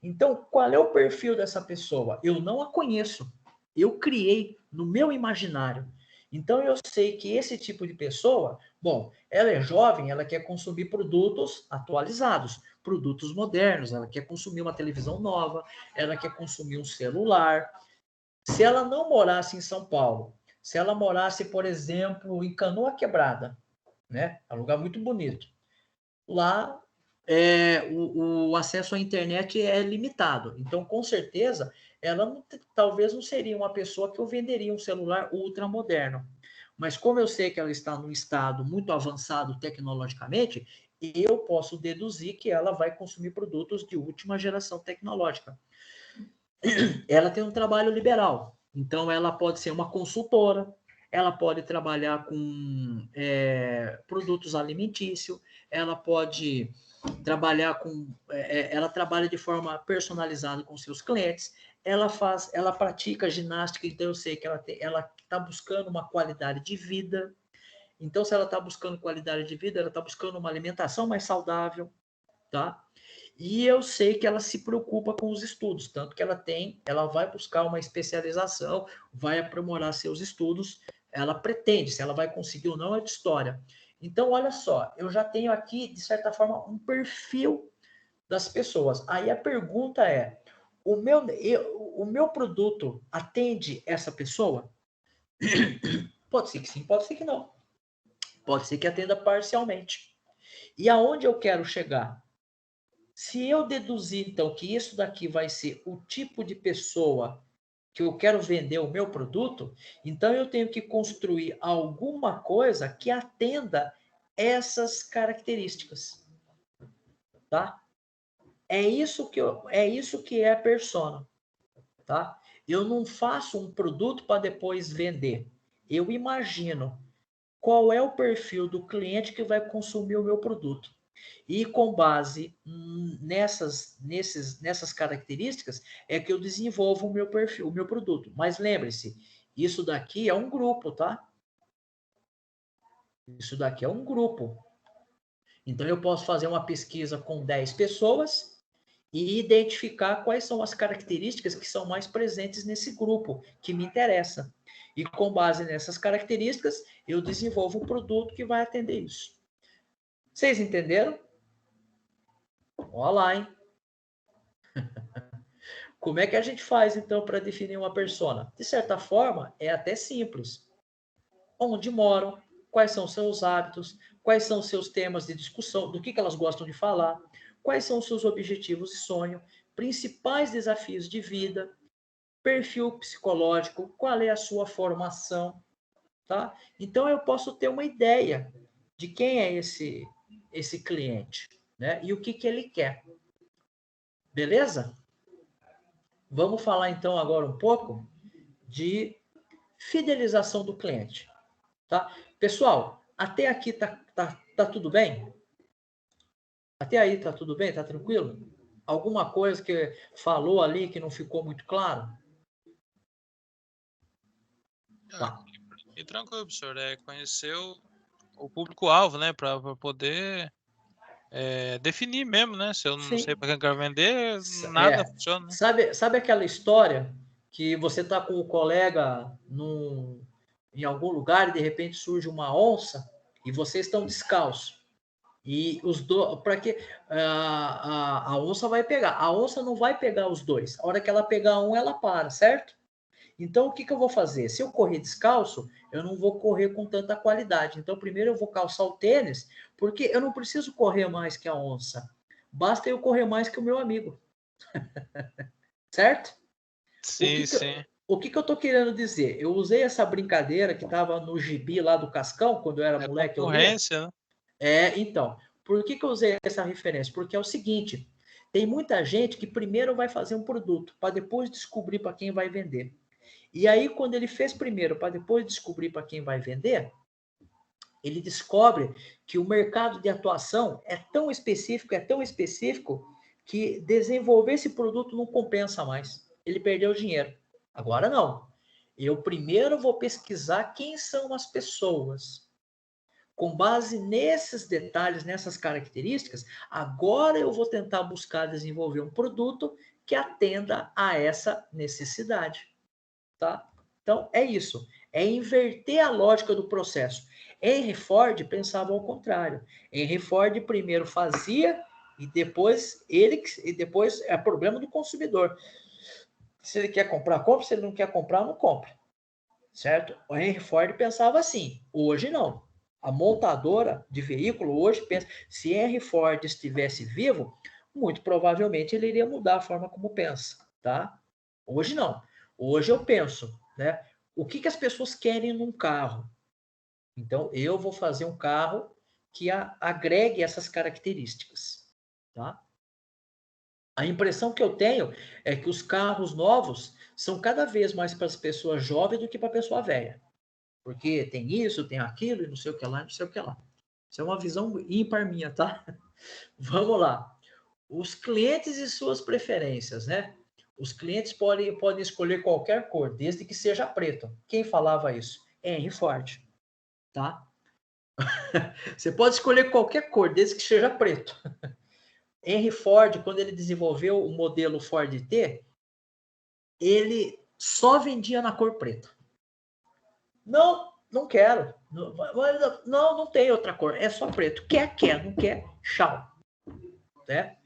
Então, qual é o perfil dessa pessoa? Eu não a conheço. Eu criei no meu imaginário. Então, eu sei que esse tipo de pessoa, bom, ela é jovem, ela quer consumir produtos atualizados, produtos modernos, ela quer consumir uma televisão nova, ela quer consumir um celular. Se ela não morasse em São Paulo, se ela morasse, por exemplo, em Canoa Quebrada, né? É um lugar muito bonito. Lá o acesso à internet é limitado. Então, com certeza, ela talvez não seria uma pessoa que eu venderia um celular ultra moderno. Mas como eu sei que ela está num estado muito avançado tecnologicamente, eu posso deduzir que ela vai consumir produtos de última geração tecnológica. Ela tem um trabalho liberal, então ela pode ser uma consultora, ela pode trabalhar com produtos alimentícios, ela pode trabalhar com, ela trabalha de forma personalizada com seus clientes, ela pratica ginástica, então eu sei que ela está buscando uma qualidade de vida. Então, se ela está buscando qualidade de vida, ela está buscando uma alimentação mais saudável, tá? E eu sei que ela se preocupa com os estudos, tanto que ela vai buscar uma especialização, vai aprimorar seus estudos, ela pretende, se ela vai conseguir ou não é de história. Então, olha só, eu já tenho aqui, de certa forma, um perfil das pessoas. Aí a pergunta é: o meu produto atende essa pessoa? Pode ser que sim, pode ser que não. Pode ser que atenda parcialmente. E aonde eu quero chegar? Se eu deduzir, então, que isso daqui vai ser o tipo de pessoa que eu quero vender o meu produto, então eu tenho que construir alguma coisa que atenda essas características, tá? É isso que é a persona, tá? Eu não faço um produto para depois vender. Eu imagino qual é o perfil do cliente que vai consumir o meu produto. E com base nessas características é que eu desenvolvo o meu perfil, o meu produto. Mas lembre-se, isso daqui é um grupo, tá? Isso daqui é um grupo. Então eu posso fazer uma pesquisa com 10 pessoas e identificar quais são as características que são mais presentes nesse grupo que me interessa. E com base nessas características, eu desenvolvo um produto que vai atender isso. Vocês entenderam? Olha lá, hein? Como é que a gente faz, então, para definir uma persona? De certa forma, é até simples. Onde moram, quais são seus hábitos, quais são seus temas de discussão, do que elas gostam de falar, quais são seus objetivos e sonhos, principais desafios de vida, perfil psicológico, qual é a sua formação, tá? Então, eu posso ter uma ideia de quem é esse cliente, né? E o que ele quer. Beleza? Vamos falar então agora um pouco de fidelização do cliente, tá? Pessoal, até aqui tá tudo bem? Até aí tá tudo bem? Tá tranquilo? Alguma coisa que falou ali que não ficou muito claro? Tá. E tranquilo, professor, conhecer o público-alvo, né, para poder definir mesmo, né? Se eu não sei Sim. para quem eu quero vender, nada funciona, né? Sabe aquela história que você tá com o colega num em algum lugar e de repente surge uma onça e vocês estão descalços. E os dois, para que a onça vai pegar? A onça não vai pegar os dois. A hora que ela pegar um, ela para, certo? Então, o que, que eu vou fazer? Se eu correr descalço, eu não vou correr com tanta qualidade. Então, primeiro eu vou calçar o tênis, porque eu não preciso correr mais que a onça. Basta eu correr mais que o meu amigo. Certo? Sim, sim. O que eu tô querendo dizer? Eu usei essa brincadeira que estava no gibi lá do Cascão, quando eu era É moleque, eu lia. concorrência, né? Então, por que eu usei essa referência? Porque é o seguinte, tem muita gente que primeiro vai fazer um produto, para depois descobrir para quem vai vender. E aí, quando ele fez primeiro, para depois descobrir para quem vai vender, ele descobre que o mercado de atuação é tão específico, que desenvolver esse produto não compensa mais. Ele perdeu dinheiro. Agora não. Eu primeiro vou pesquisar quem são as pessoas. Com base nesses detalhes, nessas características, agora eu vou tentar buscar desenvolver um produto que atenda a essa necessidade. Tá? Então, é isso. É inverter a lógica do processo. Henry Ford pensava ao contrário. Henry Ford primeiro fazia e depois é problema do consumidor. Se ele quer comprar, compra. Se ele não quer comprar, não compra. Certo? O Henry Ford pensava assim. Hoje não. A montadora de veículo hoje pensa, se Henry Ford estivesse vivo, muito provavelmente ele iria mudar a forma como pensa, tá? Hoje não. Hoje eu penso, né? O que as pessoas querem num carro? Então, eu vou fazer um carro que agregue essas características, tá? A impressão que eu tenho é que os carros novos são cada vez mais para as pessoas jovens do que para a pessoa velha. Porque tem isso, tem aquilo, e não sei o que lá, não sei o que lá. Isso é uma visão ímpar minha, tá? Vamos lá. Os clientes e suas preferências, né? Os clientes podem escolher qualquer cor, desde que seja preto. Quem falava isso? Henry Ford, tá? Você pode escolher qualquer cor, desde que seja preto. Henry Ford, quando ele desenvolveu o modelo Ford T, ele só vendia na cor preta. Não, não quero. Não tem outra cor. É só preto. Quer, não quer, tchau. Né?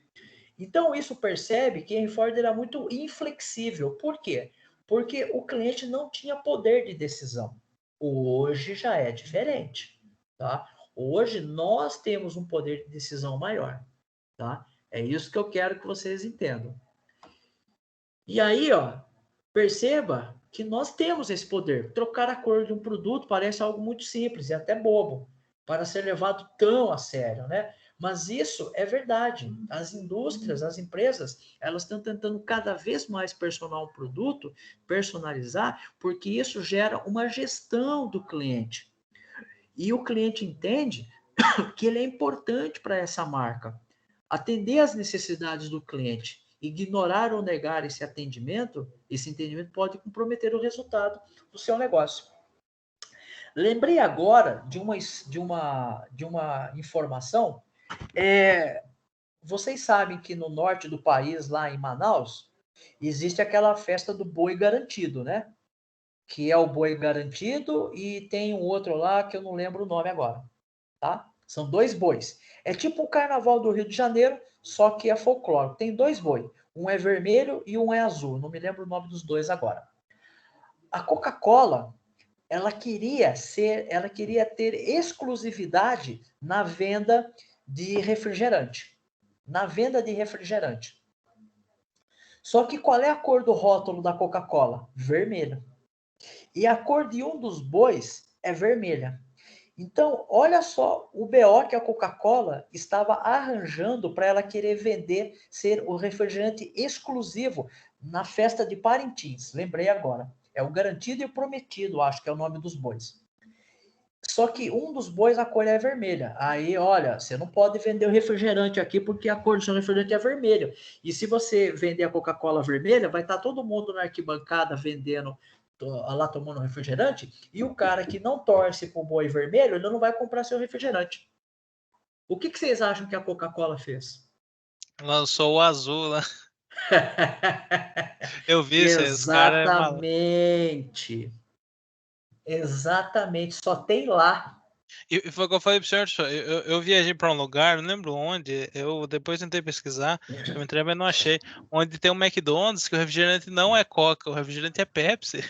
Então, isso percebe que Henry Ford era muito inflexível. Por quê? Porque o cliente não tinha poder de decisão. Hoje já é diferente. Tá? Hoje nós temos um poder de decisão maior. Tá? É isso que eu quero que vocês entendam. E aí, ó, perceba que nós temos esse poder. Trocar a cor de um produto parece algo muito simples e até bobo para ser levado tão a sério, né? Mas isso é verdade. As indústrias, as empresas, elas estão tentando cada vez mais personalizar, porque isso gera uma gestão do cliente. E o cliente entende que ele é importante para essa marca. Atender às necessidades do cliente, ignorar ou negar esse entendimento pode comprometer o resultado do seu negócio. Lembrei agora de uma informação. Vocês sabem que no norte do país, lá em Manaus, existe aquela festa do boi garantido, né? Que é o boi garantido e tem um outro lá que eu não lembro o nome agora, tá? São dois bois. É tipo o carnaval do Rio de Janeiro, só que é folclórico. Tem dois bois. Um é vermelho e um é azul. Não me lembro o nome dos dois agora. A Coca-Cola, ela queria ter exclusividade na venda de refrigerante. Na venda de refrigerante. Só que qual é a cor do rótulo da Coca-Cola? Vermelho. E a cor de um dos bois é vermelha. Então, olha só o BO que a Coca-Cola estava arranjando para ela querer vender, ser o refrigerante exclusivo na festa de Parintins. Lembrei agora. É o garantido e o prometido, acho que é o nome dos bois. Só que um dos bois, a cor é vermelha. Aí, olha, você não pode vender o refrigerante aqui porque a cor do seu refrigerante é vermelho. E se você vender a Coca-Cola vermelha, vai estar todo mundo na arquibancada vendendo, lá tomando refrigerante, e o cara que não torce pro boi vermelho, ele não vai comprar seu refrigerante. O que vocês acham que a Coca-Cola fez? Lançou o azul lá. Eu vi isso aí, os caras é maluco. Exatamente. Exatamente, só tem lá. E foi o que eu falei pro senhor, eu viajei para um lugar, não lembro onde, eu depois tentei pesquisar, eu entrei, mas não achei, onde tem um McDonald's que o refrigerante não é Coca, o refrigerante é Pepsi.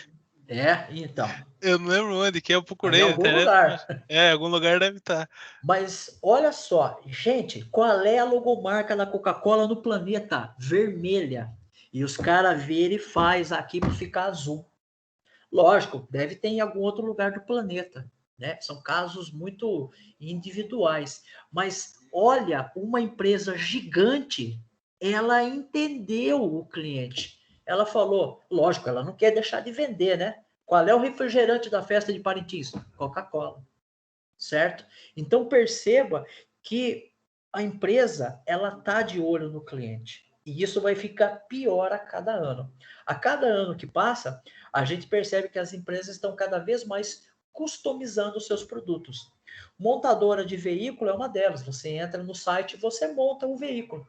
Então, Eu não lembro onde, que eu em procurei na algum internet, não lugar. achei. É, algum lugar deve estar. Mas olha só, gente, qual é a logomarca da Coca-Cola no planeta? Vermelha. E os caras verem e faz aqui para ficar azul. Lógico, deve ter em algum outro lugar do planeta, né? São casos muito individuais. Mas olha, uma empresa gigante, ela entendeu o cliente. Ela falou, lógico, ela não quer deixar de vender, né? Qual é o refrigerante da festa de Parintins? Coca-Cola, certo? Então perceba que a empresa ela tá de olho no cliente. E isso vai ficar pior a cada ano. A cada ano que passa, a gente percebe que as empresas estão cada vez mais customizando os seus produtos. Montadora de veículo é uma delas. Você entra no site e você monta um veículo.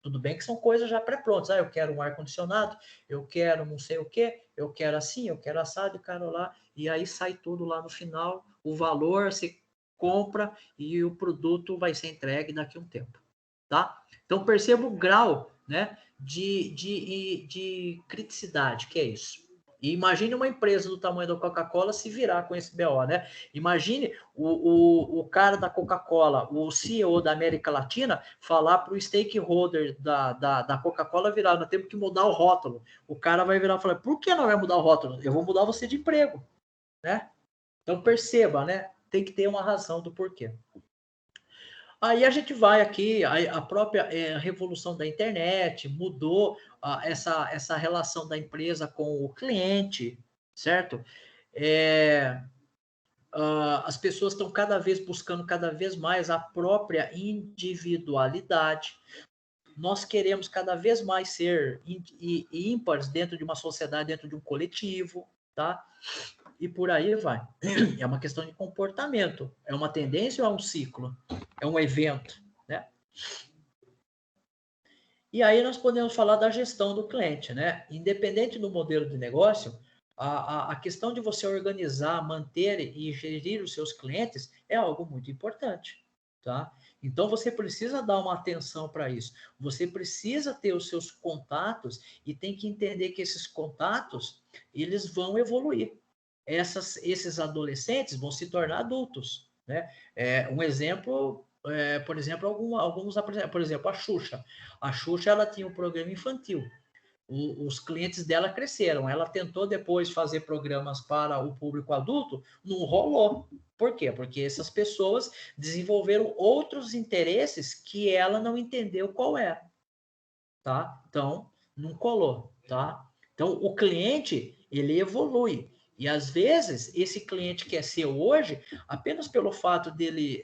Tudo bem que são coisas já pré-prontas. Ah, eu quero um ar-condicionado, eu quero não sei o quê, eu quero assim, eu quero assado, eu quero lá. E aí sai tudo lá no final, o valor, você compra e o produto vai ser entregue daqui a um tempo. Tá? Então perceba o grau, né, de criticidade que é isso. E imagine uma empresa do tamanho da Coca-Cola se virar com esse BO, né? Imagine o cara da Coca-Cola, o CEO da América Latina, falar para o stakeholder da Coca-Cola virar, nós temos que mudar o rótulo. O cara vai virar e falar, por que não vai mudar o rótulo? Eu vou mudar você de emprego, né? Então perceba, né? Tem que ter uma razão do porquê. Aí a gente vai aqui, a própria revolução da internet mudou essa relação da empresa com o cliente, certo? As pessoas estão cada vez buscando cada vez mais a própria individualidade. Nós queremos cada vez mais ser ímpares dentro de uma sociedade, dentro de um coletivo, tá? E por aí vai. É uma questão de comportamento. É uma tendência ou é um ciclo? É um evento, né? E aí nós podemos falar da gestão do cliente, né? Independente do modelo de negócio, a questão de você organizar, manter e gerir os seus clientes é algo muito importante, tá? Então você precisa dar uma atenção para isso. Você precisa ter os seus contatos e tem que entender que esses contatos, eles vão evoluir. Esses adolescentes vão se tornar adultos, né? Um exemplo, por exemplo, alguns, por exemplo, a Xuxa. A Xuxa, ela tinha um programa infantil. Os clientes dela cresceram. Ela tentou depois fazer programas para o público adulto, não rolou. Por quê? Porque essas pessoas desenvolveram outros interesses que ela não entendeu qual era, tá? Então, não colou, tá? Então, o cliente, ele evolui. E às vezes, esse cliente que é seu hoje, apenas pelo fato dele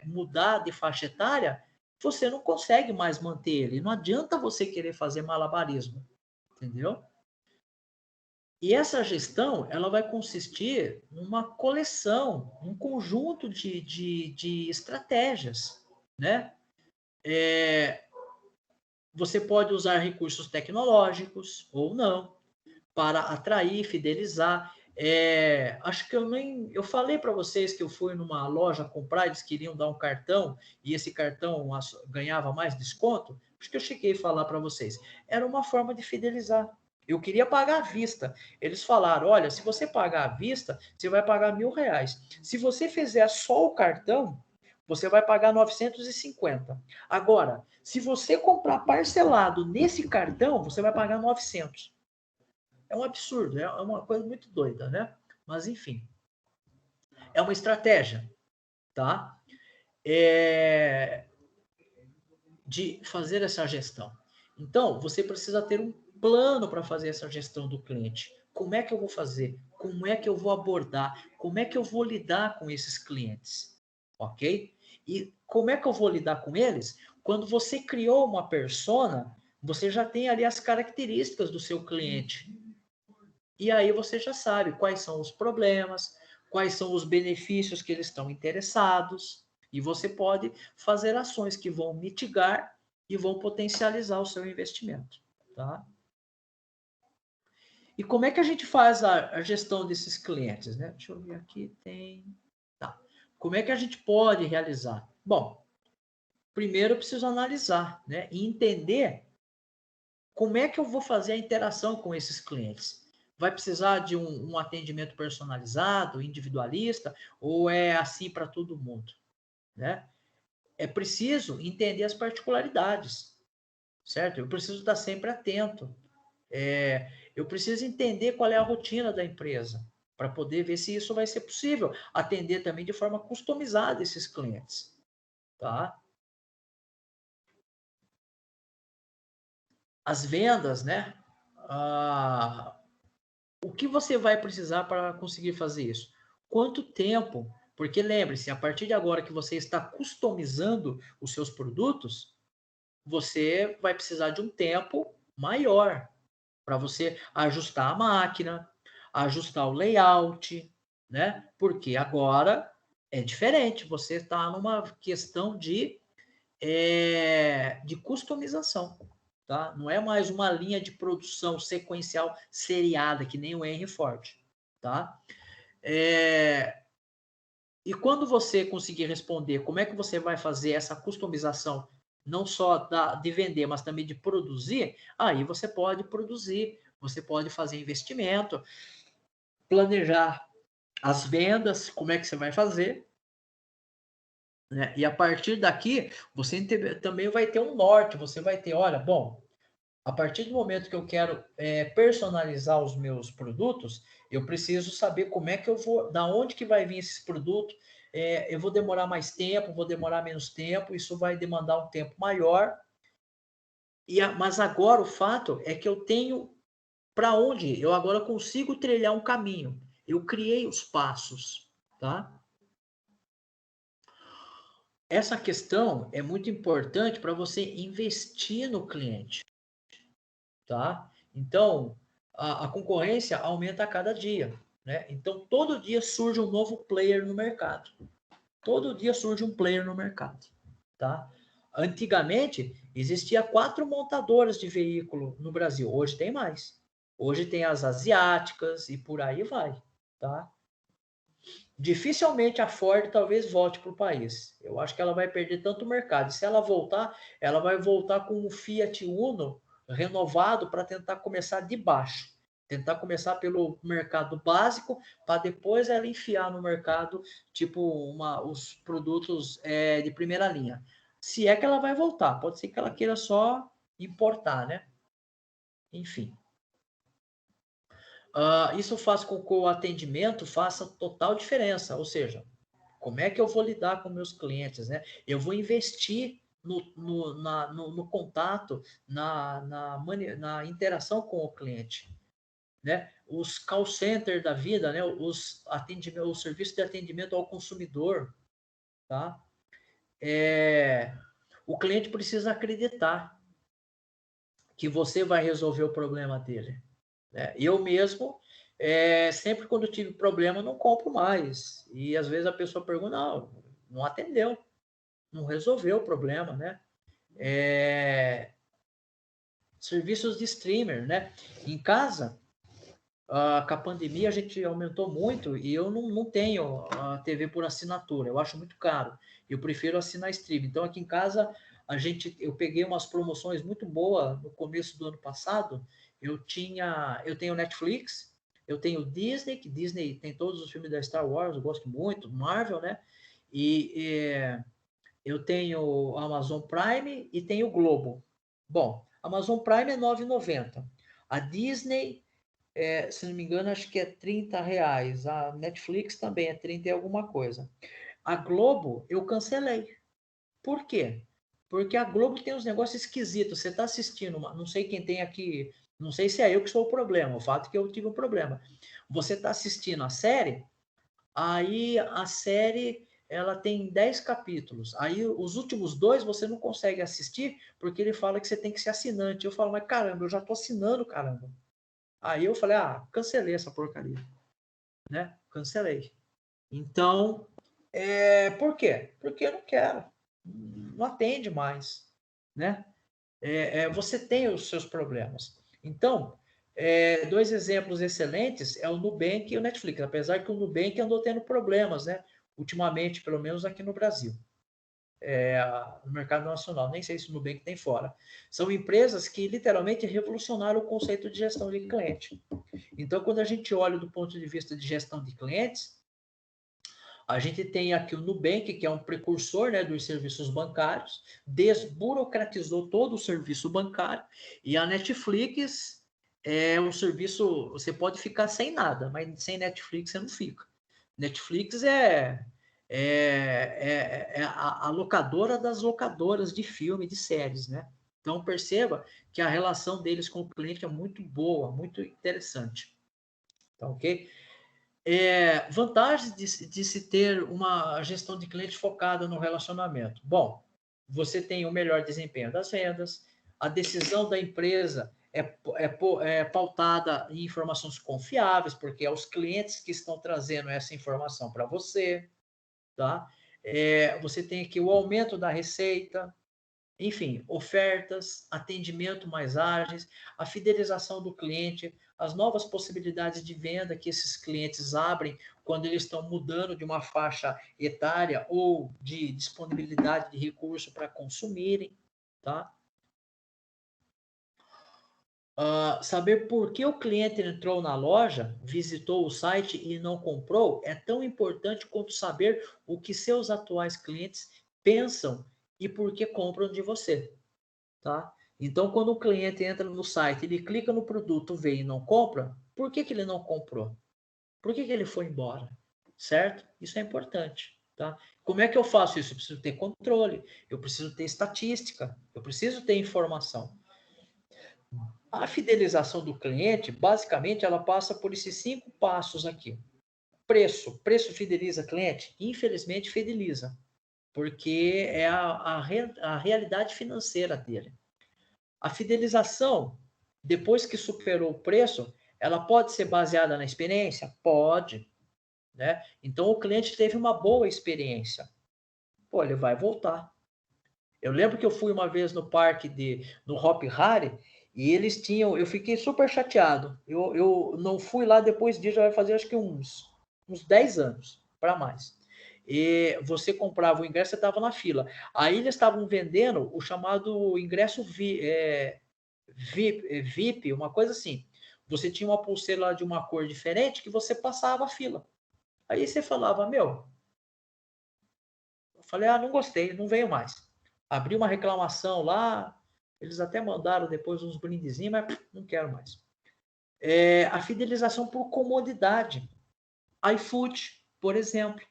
mudar de faixa etária, você não consegue mais manter ele. Não adianta você querer fazer malabarismo, entendeu? E essa gestão, ela vai consistir numa coleção, um conjunto de estratégias, né? Você pode usar recursos tecnológicos ou não para atrair, fidelizar. Acho que eu falei para vocês que eu fui numa loja comprar, eles queriam dar um cartão e esse cartão ganhava mais desconto. Acho que eu cheguei a falar para vocês. Era uma forma de fidelizar. Eu queria pagar à vista. Eles falaram: olha, se você pagar à vista, você vai pagar R$1.000. Se você fizer só o cartão, você vai pagar 950. Agora, se você comprar parcelado nesse cartão, você vai pagar 900. É um absurdo, é uma coisa muito doida, né? Mas, enfim, é uma estratégia, tá? De fazer essa gestão. Então, você precisa ter um plano para fazer essa gestão do cliente. Como é que eu vou fazer? Como é que eu vou abordar? Como é que eu vou lidar com esses clientes? Ok? E como é que eu vou lidar com eles? Quando você criou uma persona, você já tem ali as características do seu cliente. E aí você já sabe quais são os problemas, quais são os benefícios que eles estão interessados, e você pode fazer ações que vão mitigar e vão potencializar o seu investimento, tá? E como é que a gente faz a gestão desses clientes, né? Deixa eu ver aqui, tem... Tá. Como é que a gente pode realizar? Bom, primeiro eu preciso analisar, né? E entender como é que eu vou fazer a interação com esses clientes. Vai precisar de um atendimento personalizado, individualista, ou é assim para todo mundo, né? É preciso entender as particularidades, certo? Eu preciso estar sempre atento. Eu preciso entender qual é a rotina da empresa, para poder ver se isso vai ser possível. Atender também de forma customizada esses clientes, tá? As vendas, né? O que você vai precisar para conseguir fazer isso? Quanto tempo? Porque lembre-se, a partir de agora que você está customizando os seus produtos, você vai precisar de um tempo maior para você ajustar a máquina, ajustar o layout, né? Porque agora é diferente, você está numa questão de customização, tá? Não é mais uma linha de produção sequencial seriada, que nem o Henry Ford, tá? E quando você conseguir responder como é que você vai fazer essa customização, não só de vender, mas também de produzir, aí você pode produzir, você pode fazer investimento, planejar as vendas, como é que você vai fazer, né? E a partir daqui, você também vai ter um norte, você vai ter, olha, bom, a partir do momento que eu quero personalizar os meus produtos, eu preciso saber como é que eu vou, da onde que vai vir esse produto. Eu vou demorar mais tempo, vou demorar menos tempo, isso vai demandar um tempo maior. Mas agora o fato é que eu tenho para onde eu agora consigo trilhar um caminho. Eu criei os passos, tá? Essa questão é muito importante para você investir no cliente, tá? Então, a concorrência aumenta a cada dia, né? Então, todo dia surge um novo player no mercado. Todo dia surge um player no mercado, tá? Antigamente, existia 4 montadoras de veículo no Brasil. Hoje tem mais. Hoje tem as asiáticas e por aí vai, tá? Dificilmente a Ford talvez volte para o país. Eu acho que ela vai perder tanto mercado. E se ela voltar, ela vai voltar com um Fiat Uno renovado para tentar começar de baixo. Tentar começar pelo mercado básico, para depois ela enfiar no mercado, tipo, os produtos de primeira linha. Se é que ela vai voltar, pode ser que ela queira só importar, né? Enfim. Isso faz com que o atendimento faça total diferença, ou seja, como é que eu vou lidar com meus clientes, né? Eu vou investir no contato, na interação com o cliente, né? Os call center da vida, né? O serviço de atendimento ao consumidor, tá? O cliente precisa acreditar que você vai resolver o problema dele, né? Eu mesmo, sempre quando tive problema, não compro mais. E às vezes a pessoa pergunta, não atendeu, não resolveu o problema, né? Serviços de streamer, né? Em casa, com a pandemia a gente aumentou muito e eu não tenho a TV por assinatura, eu acho muito caro. Eu prefiro assinar stream. Então aqui em casa eu peguei umas promoções muito boas no começo do ano passado. Eu tenho Netflix, eu tenho Disney, que Disney tem todos os filmes da Star Wars, eu gosto muito, Marvel, né? E eu tenho Amazon Prime e tenho Globo. Bom, Amazon Prime é R$ 9,90. A Disney, se não me engano, acho que é R$ 30. A Netflix também é 30 e alguma coisa. A Globo, eu cancelei. Por quê? Porque a Globo tem uns negócios esquisitos. Você está assistindo, não sei quem tem aqui, não sei se é eu que sou o problema, o fato é que eu tive um problema. Você está assistindo a série, aí a série ela tem 10 capítulos. Aí os últimos 2 você não consegue assistir porque ele fala que você tem que ser assinante. Eu falo, mas caramba, eu já tô assinando, caramba. Aí eu falei, cancelei essa porcaria, né? Cancelei. Então, por quê? Porque eu não quero. Não atende mais, né? Você tem os seus problemas. Então, Dois exemplos excelentes é o Nubank e o Netflix, apesar que o Nubank andou tendo problemas, né? Ultimamente, pelo menos aqui no Brasil. No mercado nacional, nem sei se o Nubank tem fora. São empresas que literalmente revolucionaram o conceito de gestão de cliente. Então, quando a gente olha do ponto de vista de gestão de clientes, a gente tem aqui o Nubank, que é um precursor, né, dos serviços bancários, desburocratizou todo o serviço bancário, e a Netflix é um serviço, você pode ficar sem nada, mas sem Netflix você não fica. Netflix é a locadora das locadoras de filme, de séries, né? Então perceba que a relação deles com o cliente é muito boa, muito interessante. Tá ok? Vantagens de se ter uma gestão de cliente focada no relacionamento. Bom, você tem o melhor desempenho das vendas, a decisão da empresa é pautada em informações confiáveis, porque é os clientes que estão trazendo essa informação para você, tá? Você tem aqui o aumento da receita, enfim, ofertas, atendimento mais ágeis, a fidelização do cliente, as novas possibilidades de venda que esses clientes abrem quando eles estão mudando de uma faixa etária ou de disponibilidade de recurso para consumirem, tá? Saber por que o cliente entrou na loja, visitou o site e não comprou é tão importante quanto saber o que seus atuais clientes pensam e por que compram de você. Tá? Então, quando o cliente entra no site, ele clica no produto, vê e não compra, por que ele não comprou? Por que ele foi embora? Certo? Isso é importante. Tá? Como é que eu faço isso? Eu preciso ter controle, eu preciso ter estatística, eu preciso ter informação. A fidelização do cliente, basicamente, ela passa por esses 5 passos aqui. Preço fideliza cliente? Infelizmente, fideliza, porque é a realidade financeira dele. A fidelização, depois que superou o preço, ela pode ser baseada na experiência? Pode. Né? Então, o cliente teve uma boa experiência. Pô, ele vai voltar. Eu lembro que eu fui uma vez no parque no Hop Hari e eles tinham. Eu fiquei super chateado. Eu não fui lá depois disso, já vai fazer acho que uns 10 anos para mais. E você comprava o ingresso, você estava na fila. Aí eles estavam vendendo o chamado ingresso VIP, uma coisa assim. Você tinha uma pulseira lá de uma cor diferente que você passava a fila. Aí você falava, meu, eu falei, não gostei, não venho mais. Abri uma reclamação lá, eles até mandaram depois uns brindezinhos, mas não quero mais. A fidelização por comodidade. iFood, por exemplo.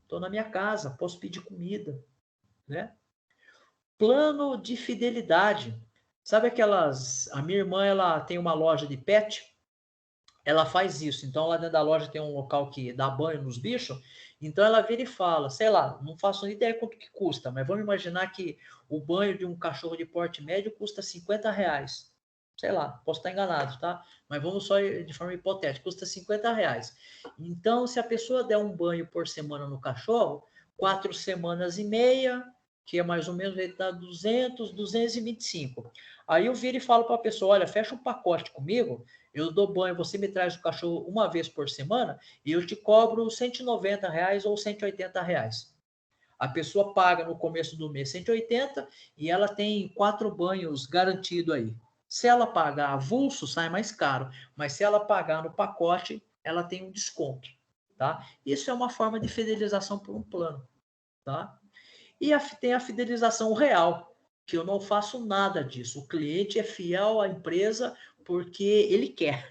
Estou na minha casa, posso pedir comida. Né? Plano de fidelidade. Sabe aquelas... A minha irmã, ela tem uma loja de pet, ela faz isso. Então, lá dentro da loja tem um local que dá banho nos bichos. Então, ela vira e fala, sei lá, não faço ideia quanto que custa, mas vamos imaginar que o banho de um cachorro de porte médio custa R$50. Sei lá, posso estar enganado, tá? Mas vamos só de forma hipotética, custa R$50. Então, se a pessoa der um banho por semana no cachorro, 4 semanas e meia, que é mais ou menos, ele dá 200, 225. Aí eu viro e falo para a pessoa, olha, fecha um pacote comigo, eu dou banho, você me traz o cachorro uma vez por semana e eu te cobro R$190 ou R$180. A pessoa paga no começo do mês 180 e ela tem 4 banhos garantido aí. Se ela pagar avulso, sai mais caro, mas se ela pagar no pacote, ela tem um desconto, tá? Isso é uma forma de fidelização por um plano, tá? E tem a fidelização real, que eu não faço nada disso. O cliente é fiel à empresa porque ele quer.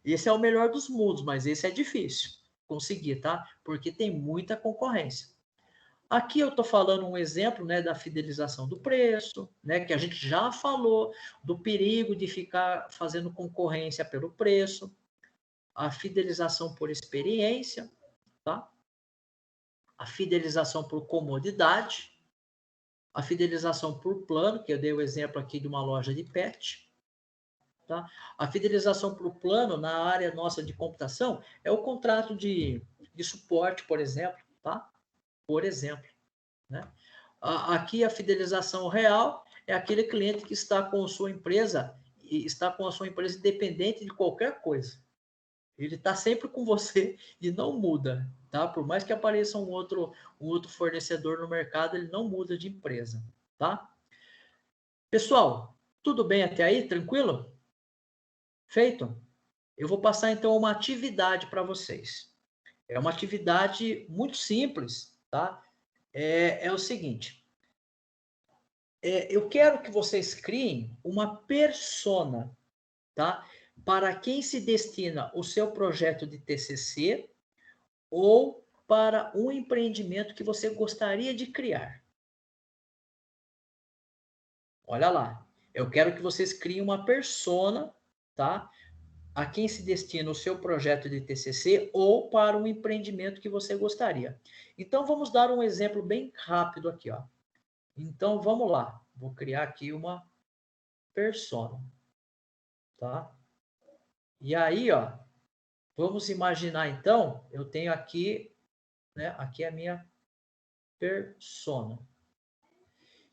Esse é o melhor dos mundos, mas esse é difícil conseguir, tá? Porque tem muita concorrência. Aqui eu estou falando um exemplo, né, da fidelização do preço, né, que a gente já falou do perigo de ficar fazendo concorrência pelo preço, a fidelização por experiência, tá? A fidelização por comodidade, a fidelização por plano, que eu dei o exemplo aqui de uma loja de pet, tá? A fidelização por plano na área nossa de computação é o contrato de suporte, por exemplo, tá? Por exemplo, né? Aqui a fidelização real é aquele cliente que está com sua empresa está com a sua empresa independente de qualquer coisa. Ele está sempre com você e não muda, tá? Por mais que apareça um outro fornecedor no mercado, ele não muda de empresa, tá? Pessoal, tudo bem até aí? Tranquilo? Feito? Eu vou passar então uma atividade para vocês. É uma atividade muito simples, tá? É o seguinte. Eu quero que vocês criem uma persona, tá? Para quem se destina o seu projeto de TCC ou para um empreendimento que você gostaria de criar. Olha lá. Eu quero que vocês criem uma persona, tá? A quem se destina o seu projeto de TCC ou para um empreendimento que você gostaria. Então, vamos dar um exemplo bem rápido aqui, ó. Então, vamos lá. Vou criar aqui uma persona, tá? E aí, ó, vamos imaginar então, eu tenho aqui, né? Aqui é a minha persona.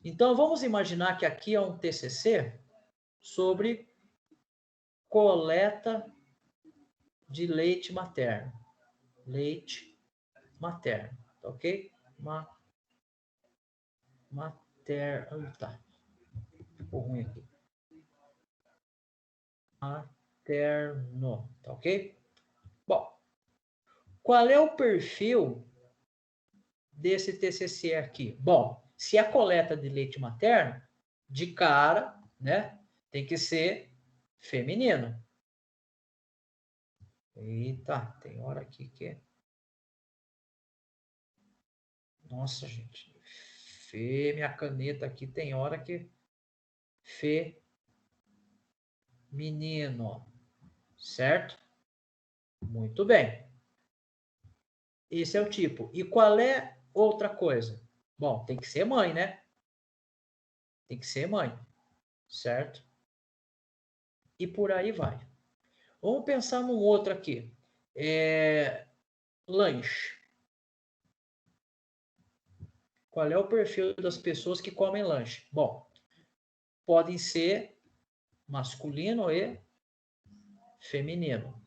Então, vamos imaginar que aqui é um TCC sobre coleta de leite materno. Leite materno, tá ok? Materno, tá. Ficou ruim aqui. Materno, tá ok? Bom, qual é o perfil desse TCC aqui? Bom, se é coleta de leite materno, de cara, né, tem que ser feminino. Eita, tem hora aqui que é... Nossa, gente. Minha caneta aqui tem hora que... Menino. Certo? Muito bem. Esse é o tipo. E qual é outra coisa? Bom, tem que ser mãe, né? Tem que ser mãe. Certo? E por aí vai. Vamos pensar num outro aqui. Lanche. Qual é o perfil das pessoas que comem lanche? Bom, podem ser masculino e feminino.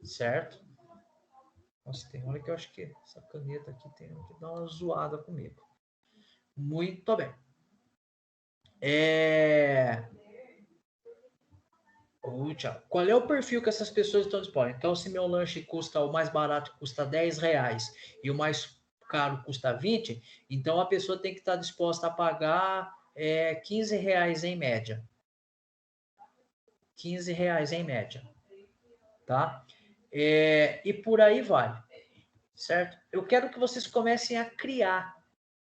Certo? Nossa, tem hora que eu acho que essa caneta aqui tem que dar uma zoada comigo. Muito bem. Qual é o perfil que essas pessoas estão dispostas? Então, se meu lanche custa, o mais barato custa R$10 e o mais caro custa 20, então a pessoa tem que estar disposta a pagar R$15 em média. R$15 em média. Tá? E por aí vai. Certo? Eu quero que vocês comecem a criar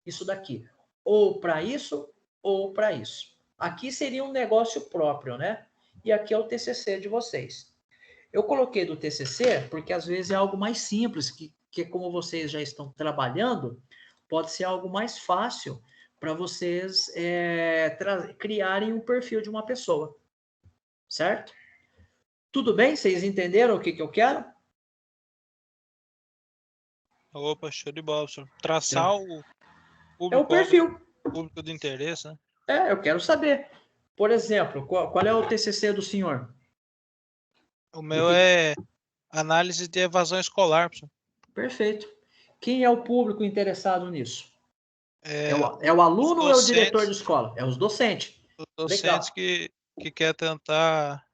isso daqui. Ou para isso, ou para isso. Aqui seria um negócio próprio, né? E aqui é o TCC de vocês. Eu coloquei do TCC porque às vezes é algo mais simples, que como vocês já estão trabalhando, pode ser algo mais fácil para vocês criarem um perfil de uma pessoa. Certo? Tudo bem? Vocês entenderam o que eu quero? Opa, show de bola, professor. Traçar o É o perfil. Público de interesse, né? Eu quero saber. Por exemplo, qual é o TCC do senhor? O meu é análise de evasão escolar, professor. Perfeito. Quem é o público interessado nisso? É o aluno ou é o diretor de escola? É os docentes. Os docentes que quer tentar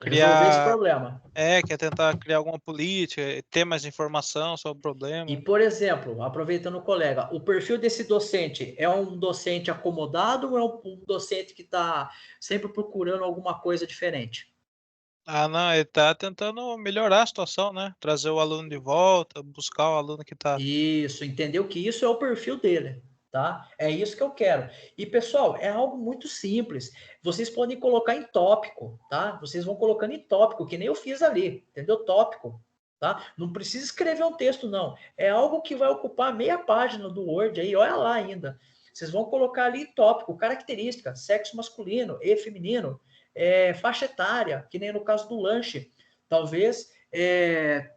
resolver esse criar... problema. quer tentar criar alguma política, ter mais informação sobre o problema. E, por exemplo, aproveitando o colega, o perfil desse docente é um docente acomodado ou é um docente que está sempre procurando alguma coisa diferente? Não, ele está tentando melhorar a situação, né? Trazer o aluno de volta, buscar o aluno que está... Isso, entendeu que isso é o perfil dele, tá? É isso que eu quero. E, pessoal, é algo muito simples. Vocês podem colocar em tópico, tá? Vocês vão colocando em tópico, que nem eu fiz ali, entendeu? Tópico, tá? Não precisa escrever um texto, não. É algo que vai ocupar meia página do Word aí, olha lá ainda. Vocês vão colocar ali tópico, característica, sexo masculino e feminino, faixa etária, que nem no caso do lanche. Talvez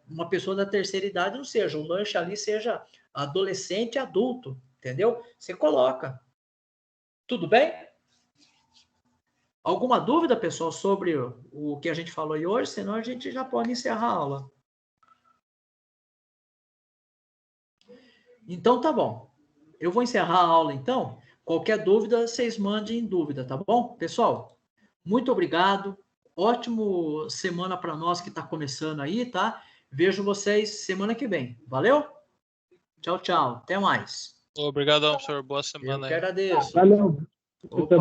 uma pessoa da terceira idade não seja, o lanche ali seja adolescente adulto, entendeu? Você coloca. Tudo bem? Alguma dúvida, pessoal, sobre o que a gente falou aí hoje? Senão a gente já pode encerrar a aula. Então, tá bom. Eu vou encerrar a aula, então. Qualquer dúvida, vocês mandem dúvida, tá bom? Pessoal, muito obrigado. Ótimo semana para nós que está começando aí, tá? Vejo vocês semana que vem. Valeu? Tchau, tchau. Até mais. Obrigadão, professor. Boa Eu semana que aí. agradeço. Valeu. Opa.